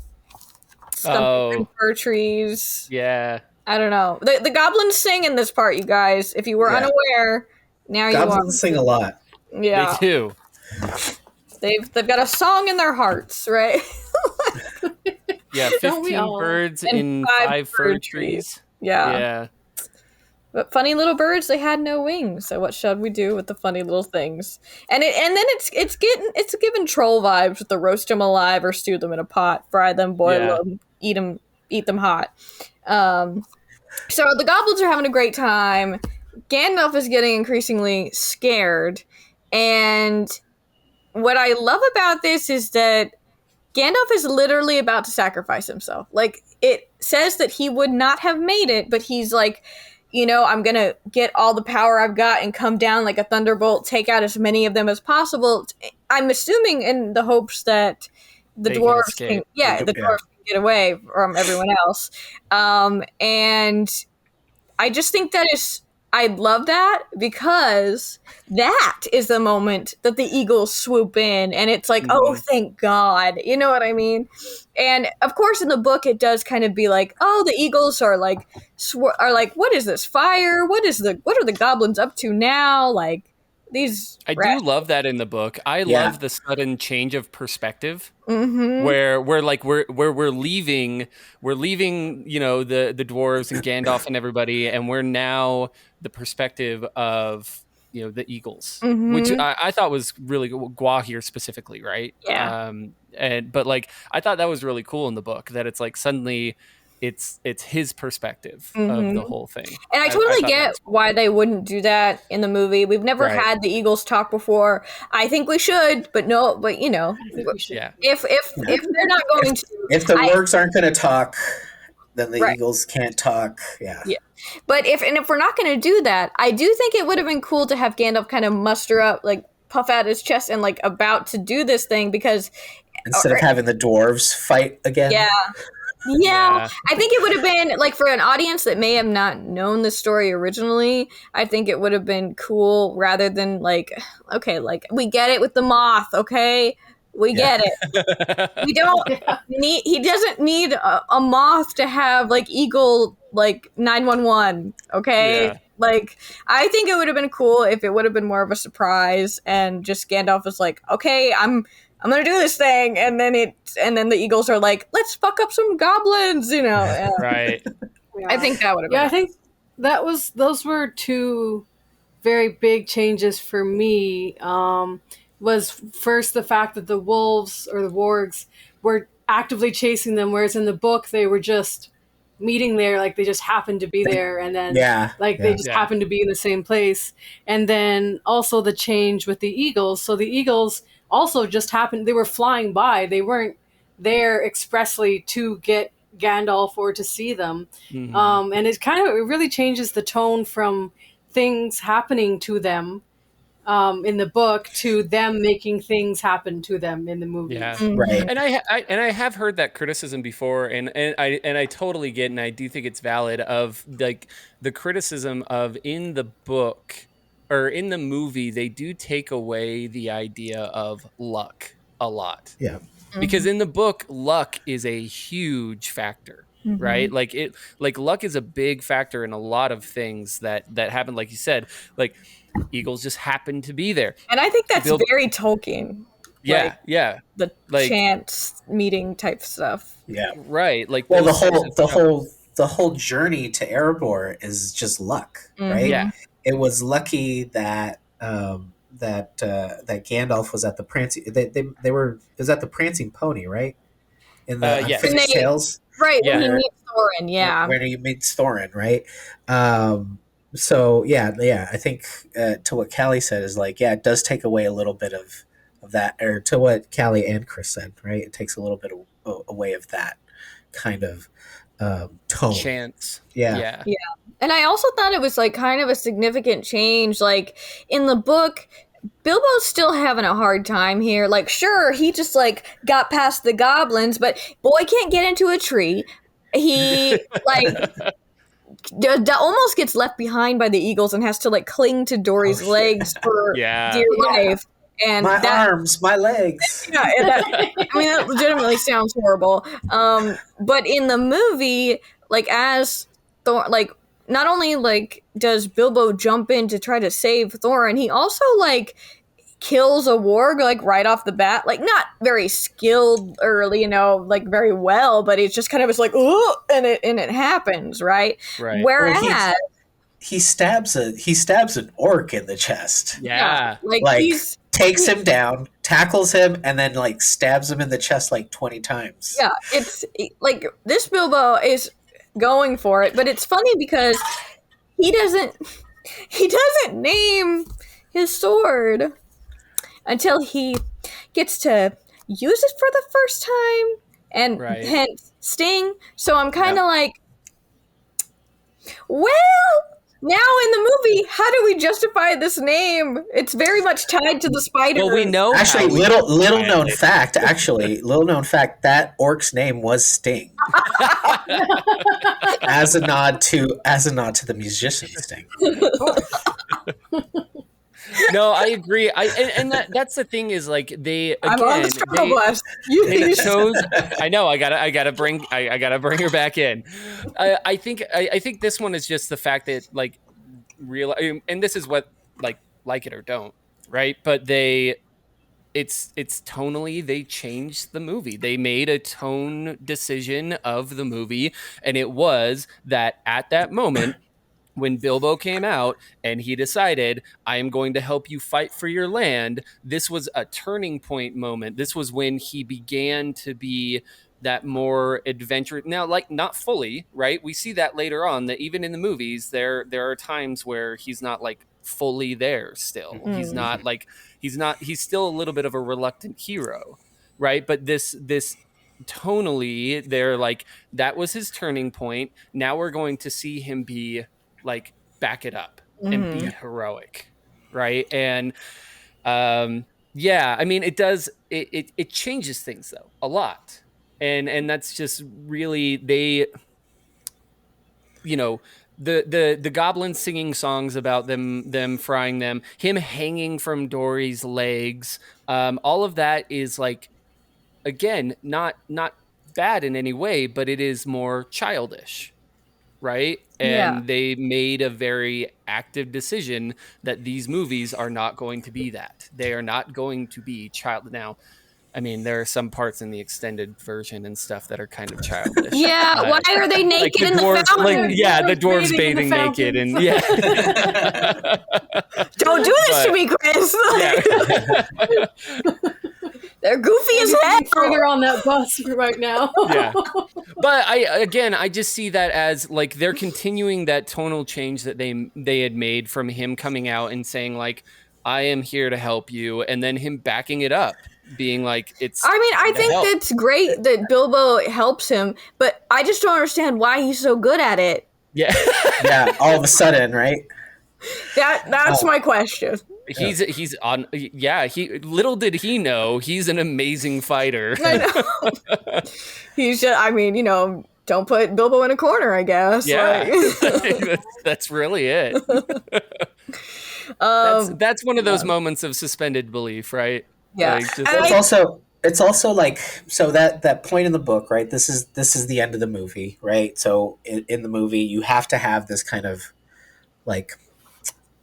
some fir trees. Yeah. I don't know. The goblins sing in this part, you guys. If you were unaware, now you are. Goblins sing a lot. Yeah. They do. They've got a song in their hearts, right? Yeah, 15 birds in 5 fir trees. Yeah. But funny little birds, they had no wings. So what should we do with the funny little things? And then it's giving troll vibes with the roast them alive or stew them in a pot, fry them, boil them, eat them hot. So the goblins are having a great time. Gandalf is getting increasingly scared, and what I love about this is that Gandalf is literally about to sacrifice himself. Like, it says that he would not have made it, but he's like, I'm going to get all the power I've got and come down like a thunderbolt, take out as many of them as possible. I'm assuming in the hopes that the dwarves can get away from everyone else. And I just think I love that because that is the moment that the eagles swoop in and it's like, oh, thank God. You know what I mean? And of course in the book it does kind of be like, oh, the eagles are like, what is this fire? What are the goblins up to now? Like these. I do love that in the book. I love the sudden change of perspective where we're leaving, the dwarves and Gandalf and everybody, and we're now the perspective of the eagles, which I thought was really Gwahir specifically, right? Yeah. But I thought that was really cool in the book that it's like suddenly it's his perspective of the whole thing. And I totally get why they wouldn't do that in the movie. We've never had the eagles talk before. I think we should, but no, but Yeah. If they're not going to, if the wargs aren't going to talk, then the eagles can't talk. Yeah. But if we're not going to do that, I do think it would have been cool to have Gandalf kind of muster up, like puff out his chest and like about to do this thing because instead of having the dwarves fight again. Yeah, I think it would have been, like, for an audience that may have not known the story originally, I think it would have been cool rather than, like, okay, like, we get it with the moth, okay? We get it. We don't need, he doesn't need a moth to have, like, eagle, like, 911, okay? Like, I think it would have been cool if it would have been more of a surprise and just Gandalf was like, okay, I'm gonna do this thing, and then the Eagles are like, let's fuck up some goblins, you know. Right. Yeah. I think that would have been I nice. think those were two very big changes for me. Was first the fact that the wolves or the wargs were actively chasing them, whereas in the book they were just meeting there, like they just happened to be there, and then they just Yeah. happened to be in the same place. And then also the change with the eagles. So the eagles also just happened; they were flying by. They weren't there expressly to get Gandalf or to see them. Mhm. And it really changes the tone from things happening to them in the book to them making things happen to them in the movies. Yeah. Right. And I have heard that criticism before, and I totally get, and I do think it's valid, of like the criticism of in the book or in the movie they do take away the idea of luck a lot. Yeah. Because in the book luck is a huge factor, right? Like luck is a big factor in a lot of things that happen, like you said, like eagles just happen to be there. And I think that's Bill- very Tolkien. yeah, yeah. The Like chance meeting type stuff. Yeah. right, like Well, those types of- the whole journey to Erebor is just luck, right? Yeah. It was lucky that that Gandalf was at the prancing. They were it was at the prancing pony, right? In the Yes. Unfinished And Tales, Right, when he Where- meets Thorin, yeah. when he meets Thorin, right? So yeah, I think to what Callie said is like, yeah, it does take away a little bit of that, or to what Callie and Chris said, right? It takes a little bit away of that kind of tone. chance. Yeah. Yeah. And I also thought it was like kind of a significant change. Like in the book, Bilbo's still having a hard time here. Like, sure, he just like got past the goblins, but boy can't get into a tree. He like almost gets left behind by the eagles and has to like cling to Dory's Oh, legs for Yeah. dear life. And My that, arms, my legs. yeah, that legitimately sounds horrible. But in the movie, like as Thor, like not only like does Bilbo jump in to try to save Thorin, he also like kills a warg like right off the bat, like not very skilled early, like very well, but it's just kind of is like, oh, and it happens, right? Right. Whereas, Well, he stabs an orc in the chest. Yeah. Like he's takes him down, tackles him, and then like stabs him in the chest like 20 times. yeah, it's like this Bilbo is going for it, but it's funny because he doesn't name his sword until he gets to use it for the first time, and Right. hence Sting. So I'm kind of like, well, now in the movie, how do we justify this name? It's very much tied to the spider. Well, we know Actually, how we little find known it. fact. Actually, little known fact that orc's name was Sting, as a nod to the musician Sting. No, I agree. And that's the thing is like they I'm on again the struggle bus. they chose. I know. I gotta bring her back in. I think this one is just the fact that like real, and this is what like it or don't, right? But it's tonally they changed the movie. They made a tone decision of the movie, and it was that at that moment when Bilbo came out and he decided, I am going to help you fight for your land, this was a turning point moment. This was when he began to be that more adventurous. Now, like not fully, right? We see that later on, that even in the movies, there are times where he's not like fully there still. He's not like, he's still a little bit of a reluctant hero, right? But this tonally, they're like, that was his turning point. Now we're going to see him be like back it up and be heroic, right? And yeah, I mean it does it changes things though a lot, and that's just really they, the goblins singing songs about them frying them, him hanging from Dory's legs, all of that is like, again, not bad in any way, but it is more childish, right? Yeah. And they made a very active decision that these movies are not going to be that. They are not going to be child. Now, I mean, there are some parts in the extended version and stuff that are kind of childish. Yeah, why are they Like naked the in the dwarves, fountain? the dwarves bathing in bathing the naked, and Don't do this to me, Chris. They're goofy as hell. Further on that bus right now. Yeah. But I just see that as like they're continuing that tonal change that they had made from him coming out and saying like, I am here to help you, and then him backing it up, being like, it's. I mean, I think that's great that Bilbo helps him, but I just don't understand why he's so good at it. Yeah. Yeah, all of a sudden, right? That's my question. He's on. Yeah, little did he know he's an amazing fighter. I know. He's just. I mean, don't put Bilbo in a corner, I guess. Yeah, that's really it. That's one of those moments of suspended belief, right? Yeah. Like, It's also like, so that point in the book, right? This is the end of the movie, right? So in the movie, you have to have this kind of like.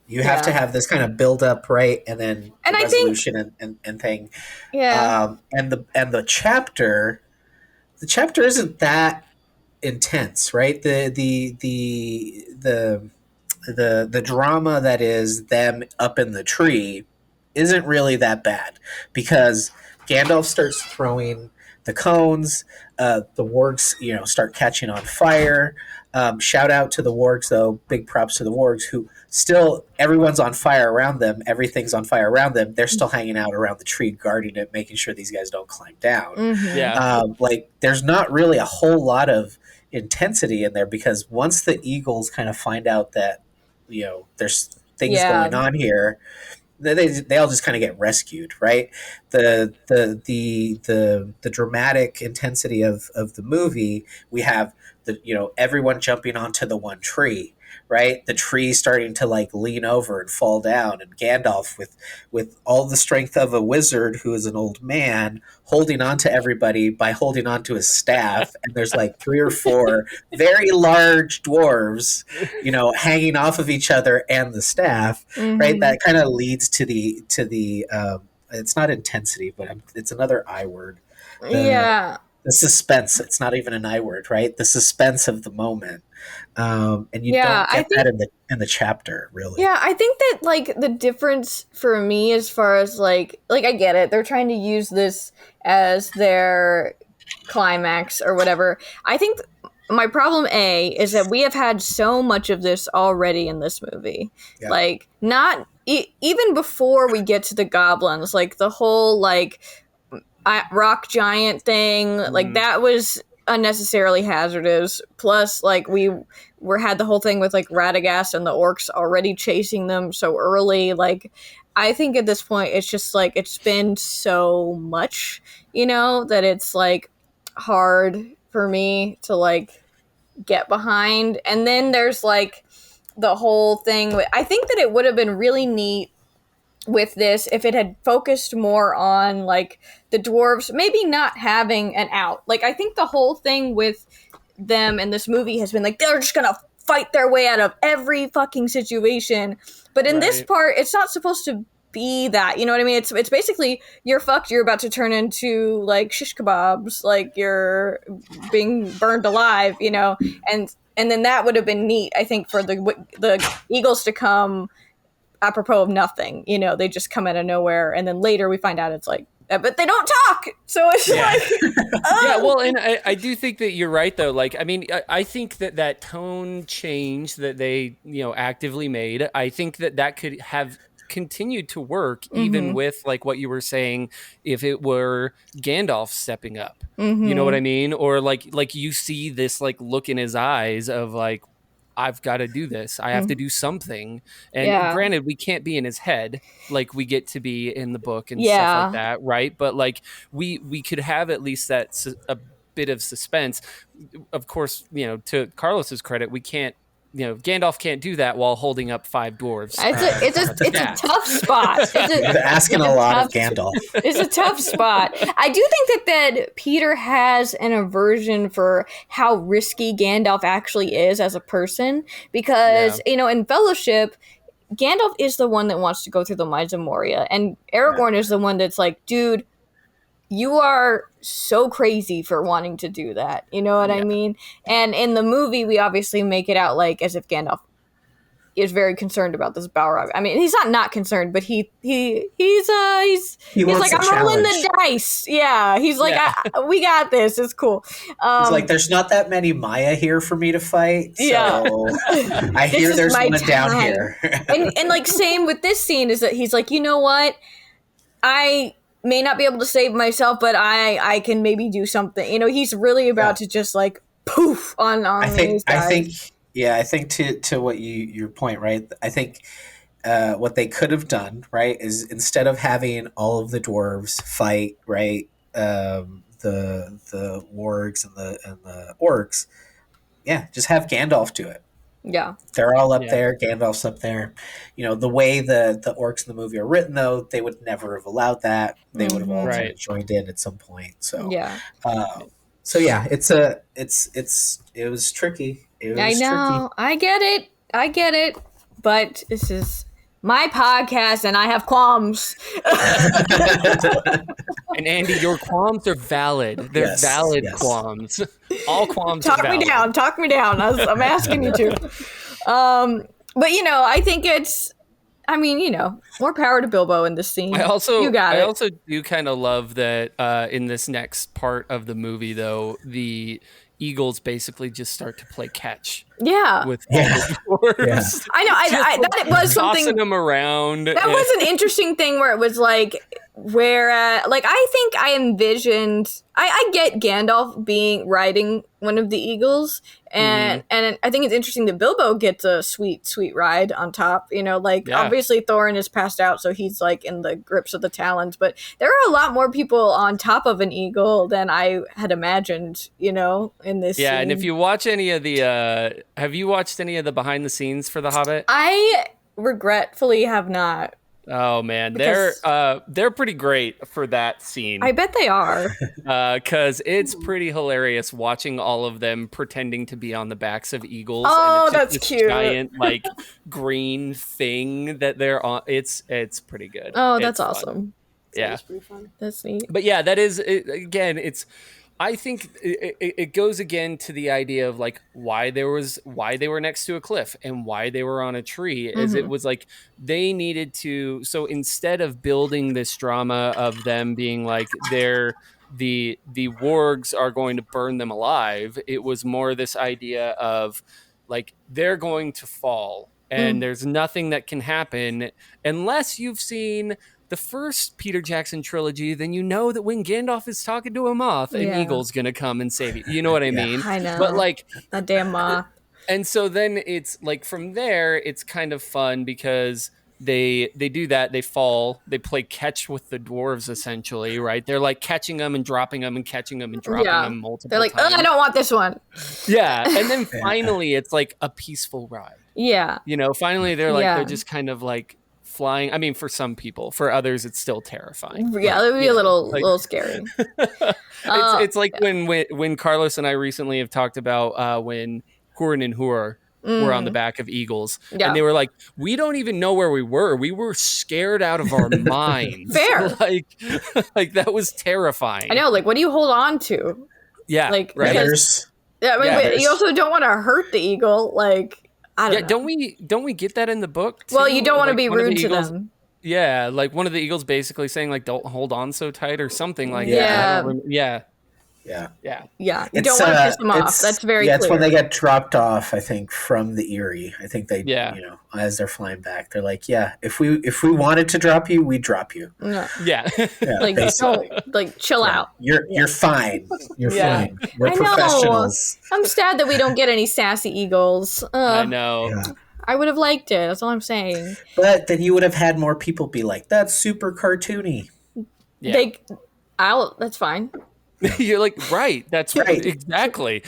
You have to have this kind of build up, right, and then the resolution and thing. Yeah. And the chapter isn't that intense, right? The drama that is them up in the tree isn't really that bad because Gandalf starts throwing the cones. The wargs, start catching on fire. Shout out to the wargs, though. Big props to the wargs, who still, everyone's on fire around them. Everything's on fire around them. They're still hanging out around the tree, guarding it, making sure these guys don't climb down. Mm-hmm. Yeah. There's not really a whole lot of intensity in there because once the eagles kind of find out that, there's things going on here, they all just kind of get rescued, right? The dramatic intensity of the movie, we have everyone jumping onto the one tree, right? The tree starting to like lean over and fall down, and Gandalf with all the strength of a wizard who is an old man holding on to everybody by holding on to his staff, and there's like 3 or 4 very large dwarves, hanging off of each other and the staff, right? That kind of leads to the it's not intensity, but it's another I word. The suspense. It's not even an I word, right? The suspense of the moment, and you don't get that in the chapter, really. Yeah, I think that like the difference for me, as far as like I get it, they're trying to use this as their climax or whatever. I think my problem is that we have had so much of this already in this movie. Yeah. Like not even before we get to the goblins, like the whole like rock giant thing, like that was unnecessarily hazardous. Plus, like we had the whole thing with like Radagast and the orcs already chasing them so early. Like, I think at this point it's just like it's been so much, that it's like hard for me to like get behind. And then there's like the whole thing. I think that it would have been really neat with this if it had focused more on like the dwarves maybe not having an out. Like I think the whole thing with them in this movie has been like they're just gonna fight their way out of every fucking situation, but in this part it's not supposed to be that, you know what I mean? It's basically you're fucked, you're about to turn into like shish kebabs, like you're being burned alive, and then that would have been neat, I think, for the eagles to come apropos of nothing, they just come out of nowhere, and then later we find out it's like, but they don't talk, so it's like, oh. Yeah, well, and I do think that you're right, though. Like, I mean, I think that tone change that they, actively made, I think that could have continued to work even with like what you were saying, if it were Gandalf stepping up, you know what I mean? Or like you see this like look in his eyes of like, I've got to do this. I have to do something. And granted, we can't be in his head like we get to be in the book and stuff like that, right? But like we could have at least a bit of suspense. Of course, to Carlos's credit, we can't Gandalf can't do that while holding up 5 dwarves. It's a tough spot. You're asking a lot of Gandalf. It's a tough spot. I do think that Peter has an aversion for how risky Gandalf actually is as a person, because in Fellowship, Gandalf is the one that wants to go through the Mines of Moria, and Aragorn is the one that's like, dude, you are so crazy for wanting to do that. You know what I mean? And in the movie, we obviously make it out like as if Gandalf is very concerned about this Balrog. I mean, he's not concerned, but he's like, I'm rolling the dice. Yeah, he's like, we got this. It's cool. He's like, there's not that many Maya here for me to fight. So I hear there's one down here. and like same with this scene is that he's like, you know what, I may not be able to save myself, but I can maybe do something. He's really about to just like poof on these guys. I think to what your point, right? I think what they could have done, right, is instead of having all of the dwarves fight, right, the wargs and the orcs, just have Gandalf do it. Yeah. They're all up there. Gandalf's up there. The way the orcs in the movie are written, though, they would never have allowed that. They would have all kind of joined in at some point. So it was tricky. I know. Tricky. I get it. But this is my podcast, and I have qualms. And Andy, your qualms are valid. They're valid qualms. All qualms are valid. Talk me down. I'm asking you to. But I think it's. I mean, more power to Bilbo in this scene. I also do kind of love that in this next part of the movie, though, the eagles basically just start to play catch. Yeah. With all the dwarves. I know. That was something. Tossing them around. That was an interesting thing where it was like, I think I envisioned. I get Gandalf riding one of the eagles, and I think it's interesting that Bilbo gets a sweet ride on top. Obviously Thorin is passed out, so he's like in the grips of the talons. But there are a lot more people on top of an eagle than I had imagined. In this. Yeah, scene. and if you watch any of the, have you watched any of the behind the scenes for The Hobbit? I regretfully have not. Oh man, they're pretty great for that scene. I bet they are. Because it's pretty hilarious watching all of them pretending to be on the backs of eagles. Oh, and it's that's cute. Giant green thing that they're on. It's pretty good. Oh, that's fun. Awesome. That's pretty fun. That's neat. But yeah, that is again. I think it goes again to the idea of why they were next to a cliff and why they were on a tree, as it was like they needed to. So instead of building this drama of them being like the wargs are going to burn them alive, it was more this idea of they're going to fall and there's nothing that can happen unless you've seen the first Peter Jackson trilogy, then you know that when Gandalf is talking to a moth, an eagle's going to come and save you. You know what I mean? I know. But that damn moth. And so then it's from there, it's kind of fun because they do that. They fall. They play catch with the dwarves, essentially, right? They're catching them and dropping them and catching them and dropping them multiple times. They're like, I don't want this one. Yeah. And then finally, it's a peaceful ride. Yeah. Finally, they're just kind of flying. I mean, for some people, for others, it's still terrifying. Yeah, it would be a little scary. It's like when Carlos and I recently have talked about when Hurin and Hur were on the back of eagles, and they were like, we don't even know where we were. We were scared out of our minds. Fair. That was terrifying. I know. What do you hold on to? Yeah. Right. Because, but you also don't want to hurt the eagle. I don't know. Don't we get that in the book too? Well, you don't want to be rude to them. Yeah, one of the eagles basically saying don't hold on so tight or something like that. Yeah. You don't want to piss them off. That's very clear. It's when they get dropped off, I think, from the Eyrie. I think they, as they're flying back, they're like, if we wanted to drop you, we'd drop you. Yeah. Don't, chill out. You're fine. You're fine. We're professionals. I'm sad that we don't get any sassy eagles. I know. Yeah. I would have liked it. That's all I'm saying. But then you would have had more people be like, that's super cartoony. Yeah. That's fine. You're like, right. That's Right. Exactly.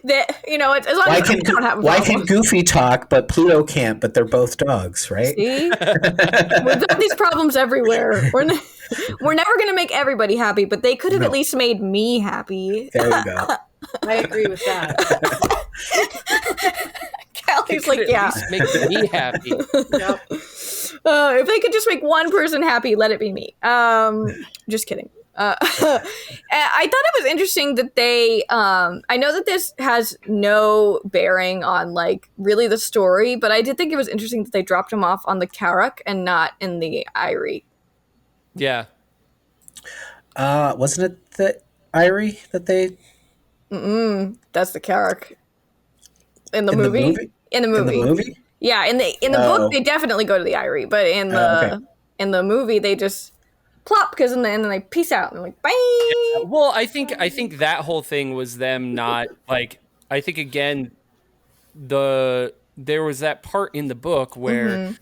That, you know, as long Why as I don't have a why problem. can Goofy talk but Pluto can't? But they're both dogs, right? See, we've got these problems everywhere. We're never going to make everybody happy, but they could have No. at least made me happy. There you go. I agree with that. Callie's like, yeah. At least make me happy. Yep. If they could just make one person happy, let it be me. Just kidding. I thought it was interesting that they. I know that this has no bearing on like really the story, but I did think it was interesting that they dropped him off on the Carrack and not in the Eyrie. Yeah. Wasn't it the Eyrie that they That's the Carrack in the in movie. the movie? In the movie. In the movie? Yeah, in the book they definitely go to the Eyrie, but in the okay. in the movie they just plop because in the end they peace out and they're like bye. Well, I think that whole thing was them not like. I think again, there was that part in the book where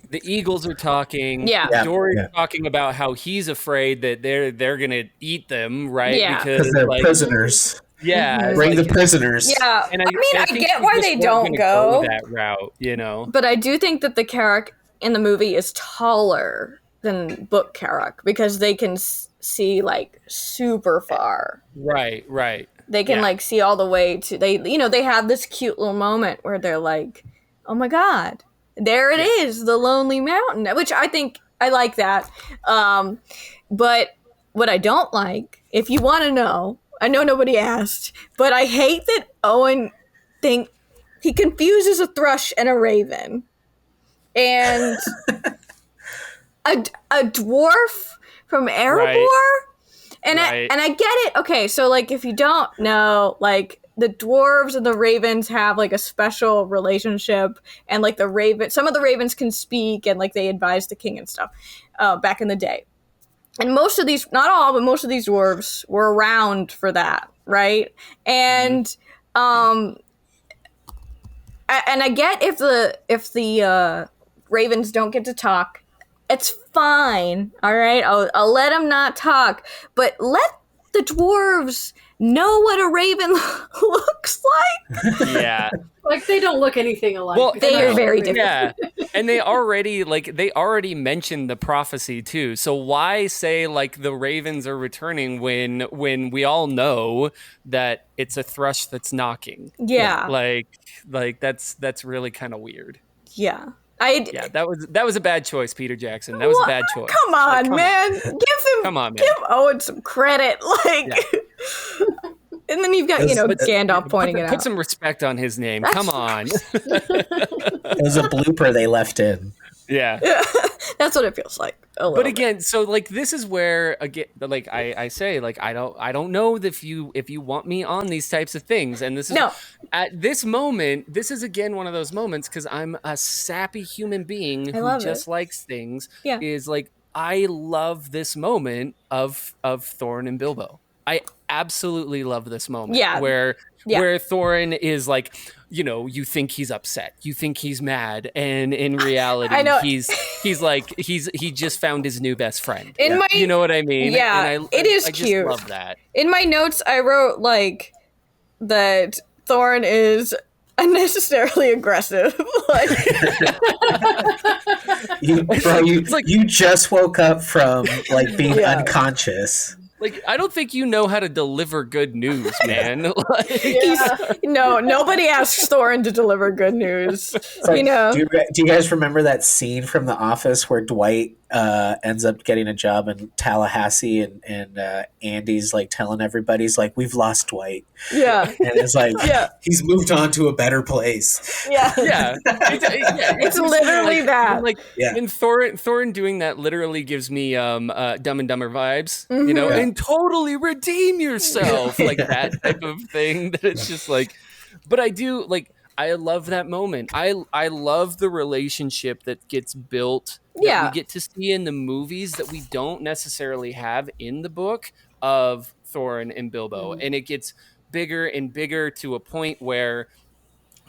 the eagles are talking. Yeah. Dory's Yeah. talking about how he's afraid that they're gonna eat them, right? Yeah. Because they're like, prisoners. yeah, Bring like, the prisoners. Yeah, and I mean, I think get they why just they weren't don't gonna go, that route, you know. but I do think that the Carrack in the movie is taller than book Carrack because they can see like super far. Right. They can Yeah. like see all the way to they have this cute little moment where they're like, "Oh my god, there it is, the Lonely Mountain," which I think I like that. But what I don't like, if you want to know, I know nobody asked, but I hate that Owen he confuses a thrush and a raven, and a dwarf from Erebor. And Right. I get it. Okay, so like if you don't know, like the dwarves and the ravens have like a special relationship, and like some of the ravens can speak, and like they advise the king and stuff back in the day. And most of these, not all, but most of these dwarves were around for that, right? And and I get if the ravens don't get to talk. It's fine, all right? I'll let them not talk, but let the dwarves know what a raven looks like. Yeah. Like they don't look anything alike. Well, They are very different. Yeah, and they already mentioned the prophecy too. So why say like the ravens are returning when we all know that it's a thrush that's knocking? Yeah. Like that's really kind of weird. Yeah. Yeah, that was a bad choice, Peter Jackson. That was a bad choice. Come on, Like, man. Give Owen some credit. Like, and then you've got, Gandalf pointing it out. Put some respect on his name. Come on. It was a blooper they left in. Yeah. That's what it feels like. But again, so like this is where again, like I say, like I don't know if you want me on these types of things, and this is at this moment, this is again one of those moments because I'm a sappy human being who just likes things. Yeah. Is like I love this moment of Thorin and Bilbo. I absolutely love this moment. Yeah. Where Thorin is like, you think he's upset, you think he's mad, and in reality, I know. he just found his new best friend. You know what I mean? Yeah, and it is I cute. Just love that. In my notes, I wrote like that Thorin is unnecessarily aggressive. You just woke up from like being unconscious. Like, I don't think you know how to deliver good news, man. Nobody asks Thorin to deliver good news. Like, do you guys remember that scene from The Office where Dwight ends up getting a job in Tallahassee and Andy's like telling everybody, he's like, "We've lost Dwight." Yeah. And it's like, he's moved on to a better place. Yeah. Yeah. It's literally that. And Thorin doing that literally gives me Dumb and Dumber vibes, and totally redeem yourself, like that type of thing. That it's just like, but I do like. I love that moment. I love the relationship that gets built that we get to see in the movies that we don't necessarily have in the book of Thorin and Bilbo. And it gets bigger and bigger to a point where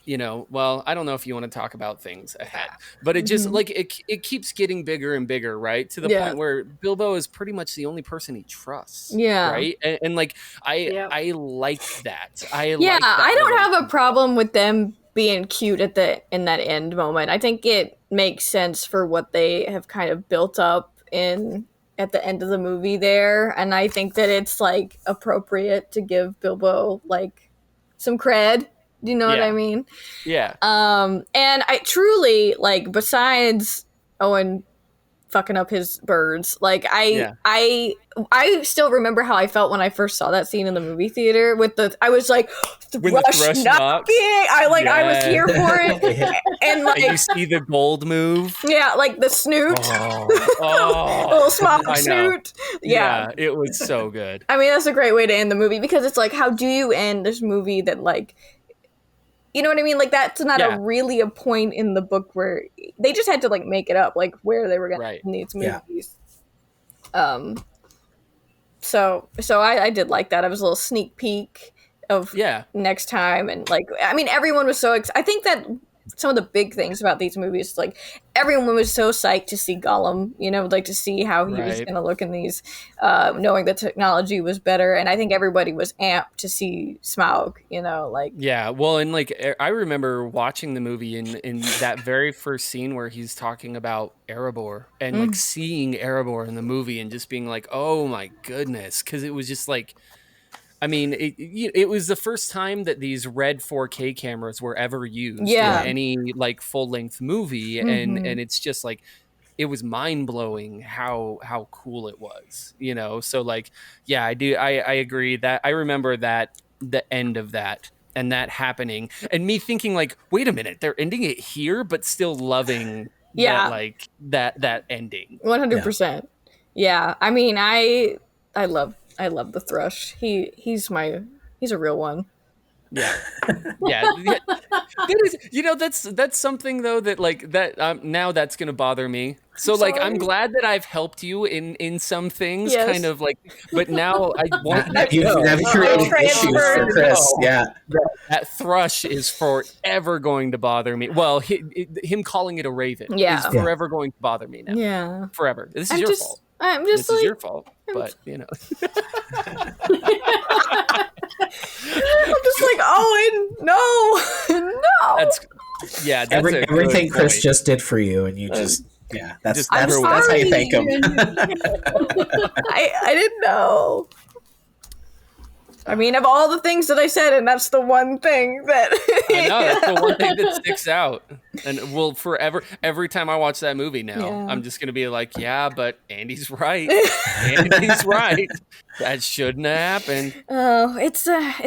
well, I don't know if you want to talk about things ahead, but it just like it keeps getting bigger and bigger, right? To the point where Bilbo is pretty much the only person he trusts. Yeah. Right. And like, I liked that. I don't have a problem with them being cute in that end moment. I think it makes sense for what they have kind of built up at the end of the movie there. And I think that it's like appropriate to give Bilbo like some cred. Do you know what I mean? Yeah. And I truly, like, besides Owen fucking up his birds, like, I still remember how I felt when I first saw that scene in the movie theater I was like, thrush knocking! I was here for it. And like, you see the gold move? Yeah, like the snoot. Little small snoot. Yeah. It was so good. I mean, that's a great way to end the movie, because it's like, how do you end this movie that, like, you know what I mean? Like, that's not really a point in the book where they just had to like make it up, like where they were going to end these movies. So I did like that. It was a little sneak peek of next time, and like, I mean, everyone was so I think that some of the big things about these movies, like, everyone was so psyched to see Gollum, like to see how he was going to look in these, knowing the technology was better. And I think everybody was amped to see Smaug, like. Yeah. Well, and like, I remember watching the movie in that very first scene where he's talking about Erebor and like seeing Erebor in the movie and just being like, oh my goodness. 'Cause it was just like, I mean, it was the first time that these red 4K cameras were ever used in any like full length movie. And it's just like, it was mind blowing how cool it was, So like, yeah, I agree that I remember that the end of that and that happening and me thinking like, wait a minute, they're ending it here, but still loving that ending. 100%. Yeah. I mean, I love the thrush. He's a real one. Yeah. That is, that's something though that like that now that's gonna bother me. So like, I'm glad that I've helped you in some things, kind of like, but now I want you've created issues for Chris. Yeah, that thrush is forever going to bother me. Well, him calling it a raven is forever going to bother me now. Yeah, forever. This is your fault. This is your fault, but I'm just like, Owen, no. That's everything Chris just did for you, and you just that's how you thank him. I didn't know. I mean, of all the things that I said, and that's the one thing that I know, that's the one thing that sticks out, and will forever. Every time I watch that movie now, I'm just gonna be like, yeah, but Andy's right. Andy's right. That shouldn't have happened. Oh, it's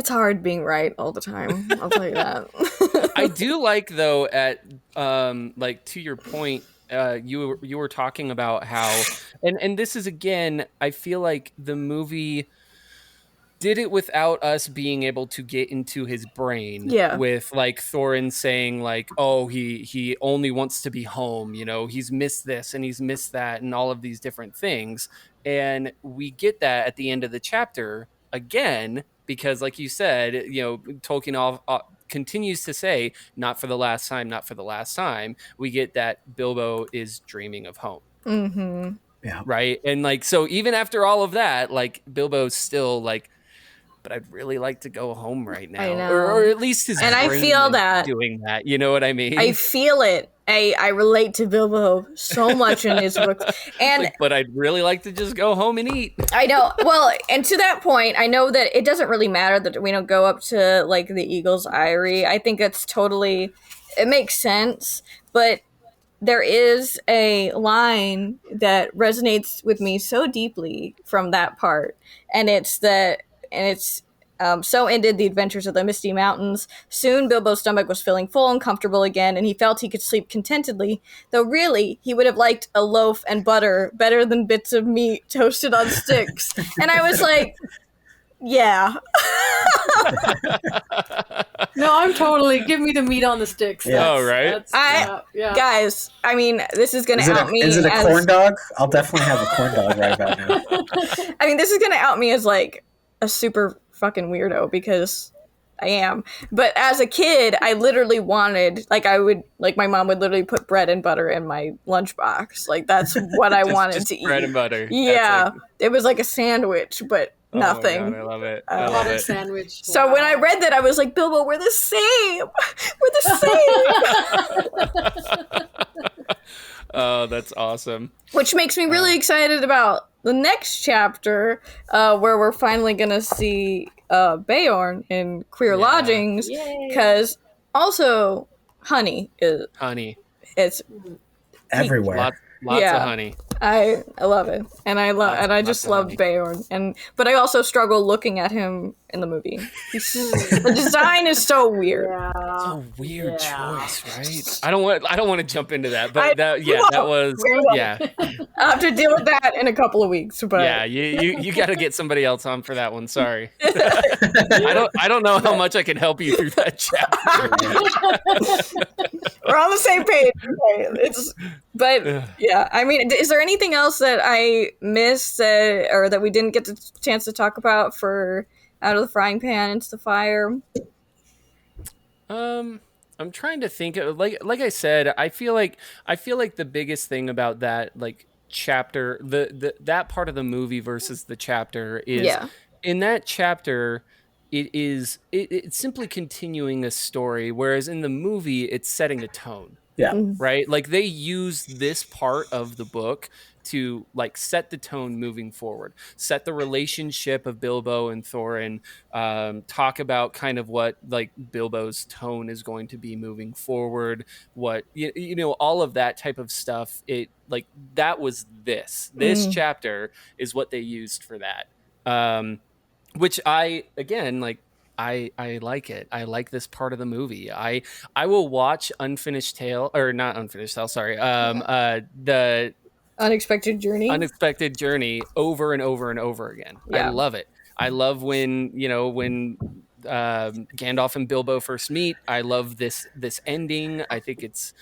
hard being right all the time. I'll tell you that. I do like though, at like, to your point, you were talking about how, and this is, again, I feel like the movie did it without us being able to get into his brain with like Thorin saying like, oh, he only wants to be home, he's missed this and he's missed that and all of these different things. And we get that at the end of the chapter again, because like you said, Tolkien continues to say, not for the last time, not for the last time. We get that Bilbo is dreaming of home. Mm-hmm. Yeah. Right. And like, so even after all of that, like, Bilbo's still like, but I'd really like to go home right now. I know. Or at least his brain I feel that doing that. You know what I mean? I feel it. I relate to Bilbo so much in his books. And like, but I'd really like to just go home and eat. I know. Well, and to that point, I know that it doesn't really matter that we don't go up to like the Eagle's Eyrie. I think it makes sense. But there is a line that resonates with me so deeply from that part. And it's so ended the adventures of the Misty Mountains. Soon Bilbo's stomach was feeling full and comfortable again, and he felt he could sleep contentedly, though really he would have liked a loaf and butter better than bits of meat toasted on sticks. And I was like, yeah. No, I'm totally, give me the meat on the sticks. Yeah. Right? Guys, I mean, this is going to out me. Is it a corn dog? I'll definitely have a corn dog right about now. I mean, this is going to out me as like a super fucking weirdo, because I am. But as a kid, I literally wanted, like, my mom would literally put bread and butter in my lunchbox. Like, that's what I wanted just to eat. bread and butter. Yeah. It was like a sandwich, but nothing. Oh my God, I love it. I love Butter it. sandwich. So when I read that, I was like, Bilbo, we're the same. We're the same. Oh, that's awesome. Which makes me really excited about the next chapter, where we're finally going to see Beorn in Queer Lodgings. Because also, honey is... Honey. It's... Everywhere. Lots of honey. I love it, and I just love Beorn, but I also struggle looking at him in the movie. The design is so weird. It's a weird choice, right? I don't want to jump into that, but that was I'll have to deal with that in a couple of weeks. But yeah, you got to get somebody else on for that one. Sorry, I don't know how much I can help you through that chapter. We're on the same page. Yeah. I mean, is there anything else that I missed or that we didn't get the chance to talk about for Out of the Frying Pan into the Fire? I'm trying to think. Like I said, I feel like the biggest thing about that like chapter, that part of the movie versus the chapter is in that chapter. It's simply continuing a story, whereas in the movie, it's setting a tone. Yeah. Right? Like they use this part of the book to like set the tone moving forward, set the relationship of Bilbo and Thorin, talk about kind of what like Bilbo's tone is going to be moving forward, what, you know, all of that type of stuff. It like, that was this chapter is what they used for that. Which I like it. I like this part of the movie. I will watch Unfinished Tale, or not Unfinished Tale, sorry. The Unexpected Journey over and over and over again. Yeah. I love it. I love when Gandalf and Bilbo first meet. I love this ending. I think it's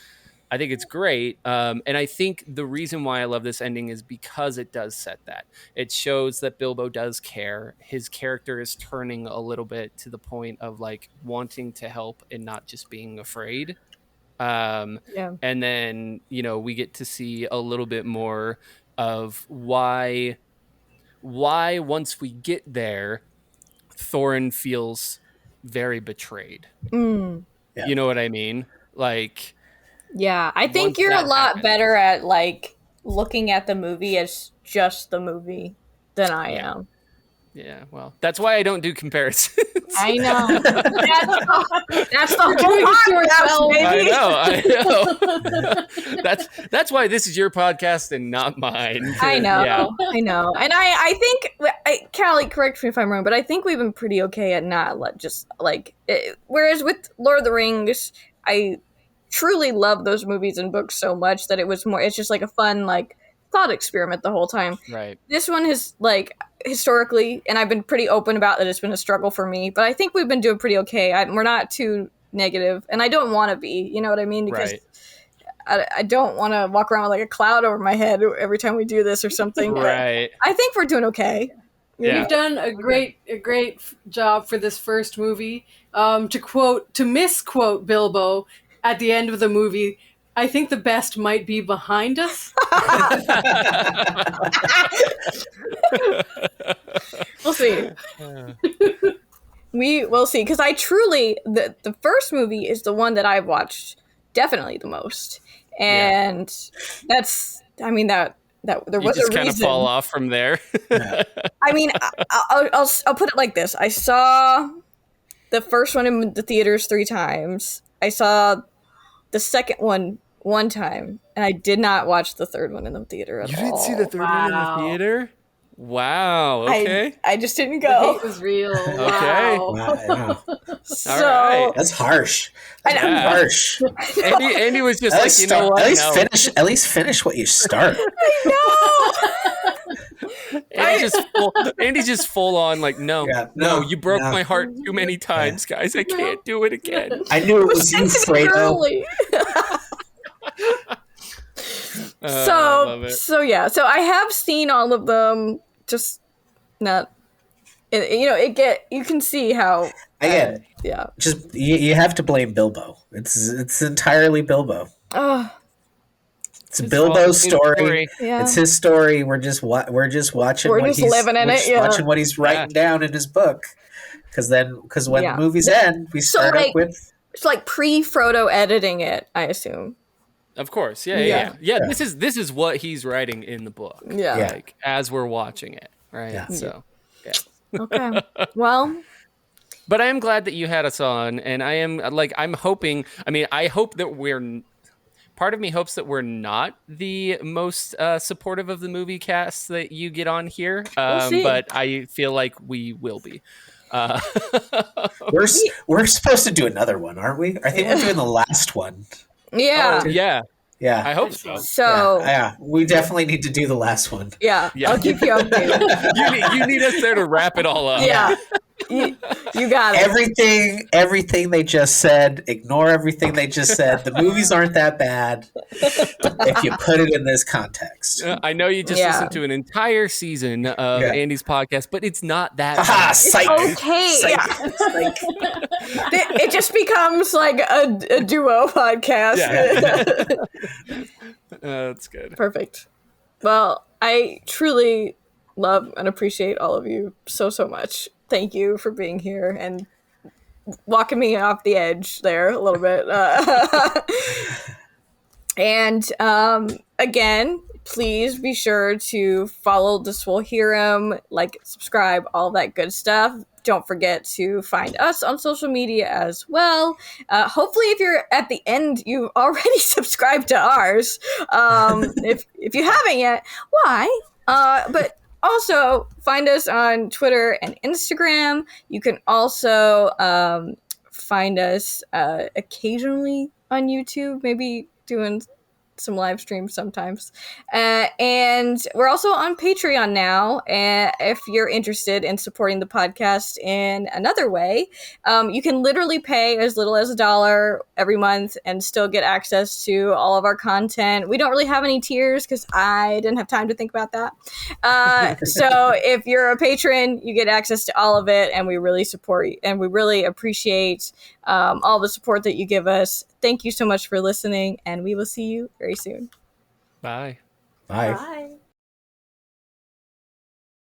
great. And I think the reason why I love this ending is because it does set that. It shows that Bilbo does care. His character is turning a little bit to the point of like wanting to help and not just being afraid. And then, we get to see a little bit more of why once we get there, Thorin feels very betrayed. Yeah. You know what I mean? Like, yeah, I think you're a lot better at like looking at the movie as just the movie than I am. Yeah, well, that's why I don't do comparisons. I know. That's the whole podcast, baby. I know. That's why this is your podcast and not mine. I know. Yeah. I know. And I think, Callie, correct me if I'm wrong, but I think we've been pretty okay at not just like, whereas with Lord of the Rings, I truly love those movies and books so much that it's just like a fun, like, thought experiment the whole time. Right. This one is like historically, and I've been pretty open about that it's been a struggle for me, but I think we've been doing pretty okay. We're not too negative, and I don't want to be, you know what I mean? Because I don't want to walk around with like a cloud over my head every time we do this or something. Right. But I think we're doing okay. Yeah. You've done a great job for this first movie. To misquote Bilbo at the end of the movie, I think the best might be behind us. We'll see. We will see. Because I truly, the first movie is the one that I've watched definitely the most. And that's, I mean, that there was a reason. You just kind of fall off from there. I mean, I'll put it like this. I saw the first one in the theaters 3 times. I saw the second one time, and I did not watch the third one in the theater at all. You didn't see the third one in the theater? Wow. Okay. I just didn't go. The hate was real. Okay. Wow. So all right. That's harsh. Harsh. Andy was just like, you know what? At least finish what you start. I know. Andy's just full on like, no, you broke my heart too many times, guys. I can't do it again. I knew it was you, Fredo. So I have seen all of them, just not you can see how Again, yeah. just you have to blame Bilbo. It's entirely Bilbo. Oh, It's Bilbo's his story. yeah. It's his story. We're just watching We're just living in it, yeah. watching what he's writing down in his book. Because when the movies end, we start up with it's like pre-Frodo editing it, I assume. Of course, yeah. This is what he's writing in the book. Yeah. Like as we're watching it, right? Yeah. So, yeah. Okay. Well, but I am glad that you had us on, and I'm hoping. I mean, I hope that part of me hopes that we're not the most supportive of the movie cast that you get on here. We'll see. But I feel like we will be. we're supposed to do another one, aren't we? I think we're doing the last one. yeah. Oh, yeah. Yeah. I hope so. So yeah, we definitely need to do the last one. yeah. I'll keep you updated. you need us there to wrap it all up. Yeah. You got it. Everything they just said, ignore everything they just said. The movies aren't that bad if you put it in this context. I know you just listened to an entire season of Andy's podcast, but it's not that bad. Psych. Okay. Psych. Yeah. Psych. It just becomes like a duo podcast. Yeah. That's good. Perfect. Well, I truly love and appreciate all of you so much. Thank you for being here and walking me off the edge there a little bit. And again, please be sure to follow the Swolhirrim, like, subscribe, all that good stuff. Don't forget to find us on social media as well. Hopefully, if you're at the end, you've already subscribed to ours. If you haven't yet, why? But also, find us on Twitter and Instagram. You can also find us occasionally on YouTube, maybe doing some live streams sometimes. And we're also on Patreon now. And if you're interested in supporting the podcast in another way, you can literally pay as little as $1 every month and still get access to all of our content. We don't really have any tiers because I didn't have time to think about that. So if you're a patron, you get access to all of it, and we really support you, and we really appreciate all the support that you give us. Thank you so much for listening, and we will see you very soon. Bye. Bye. Bye.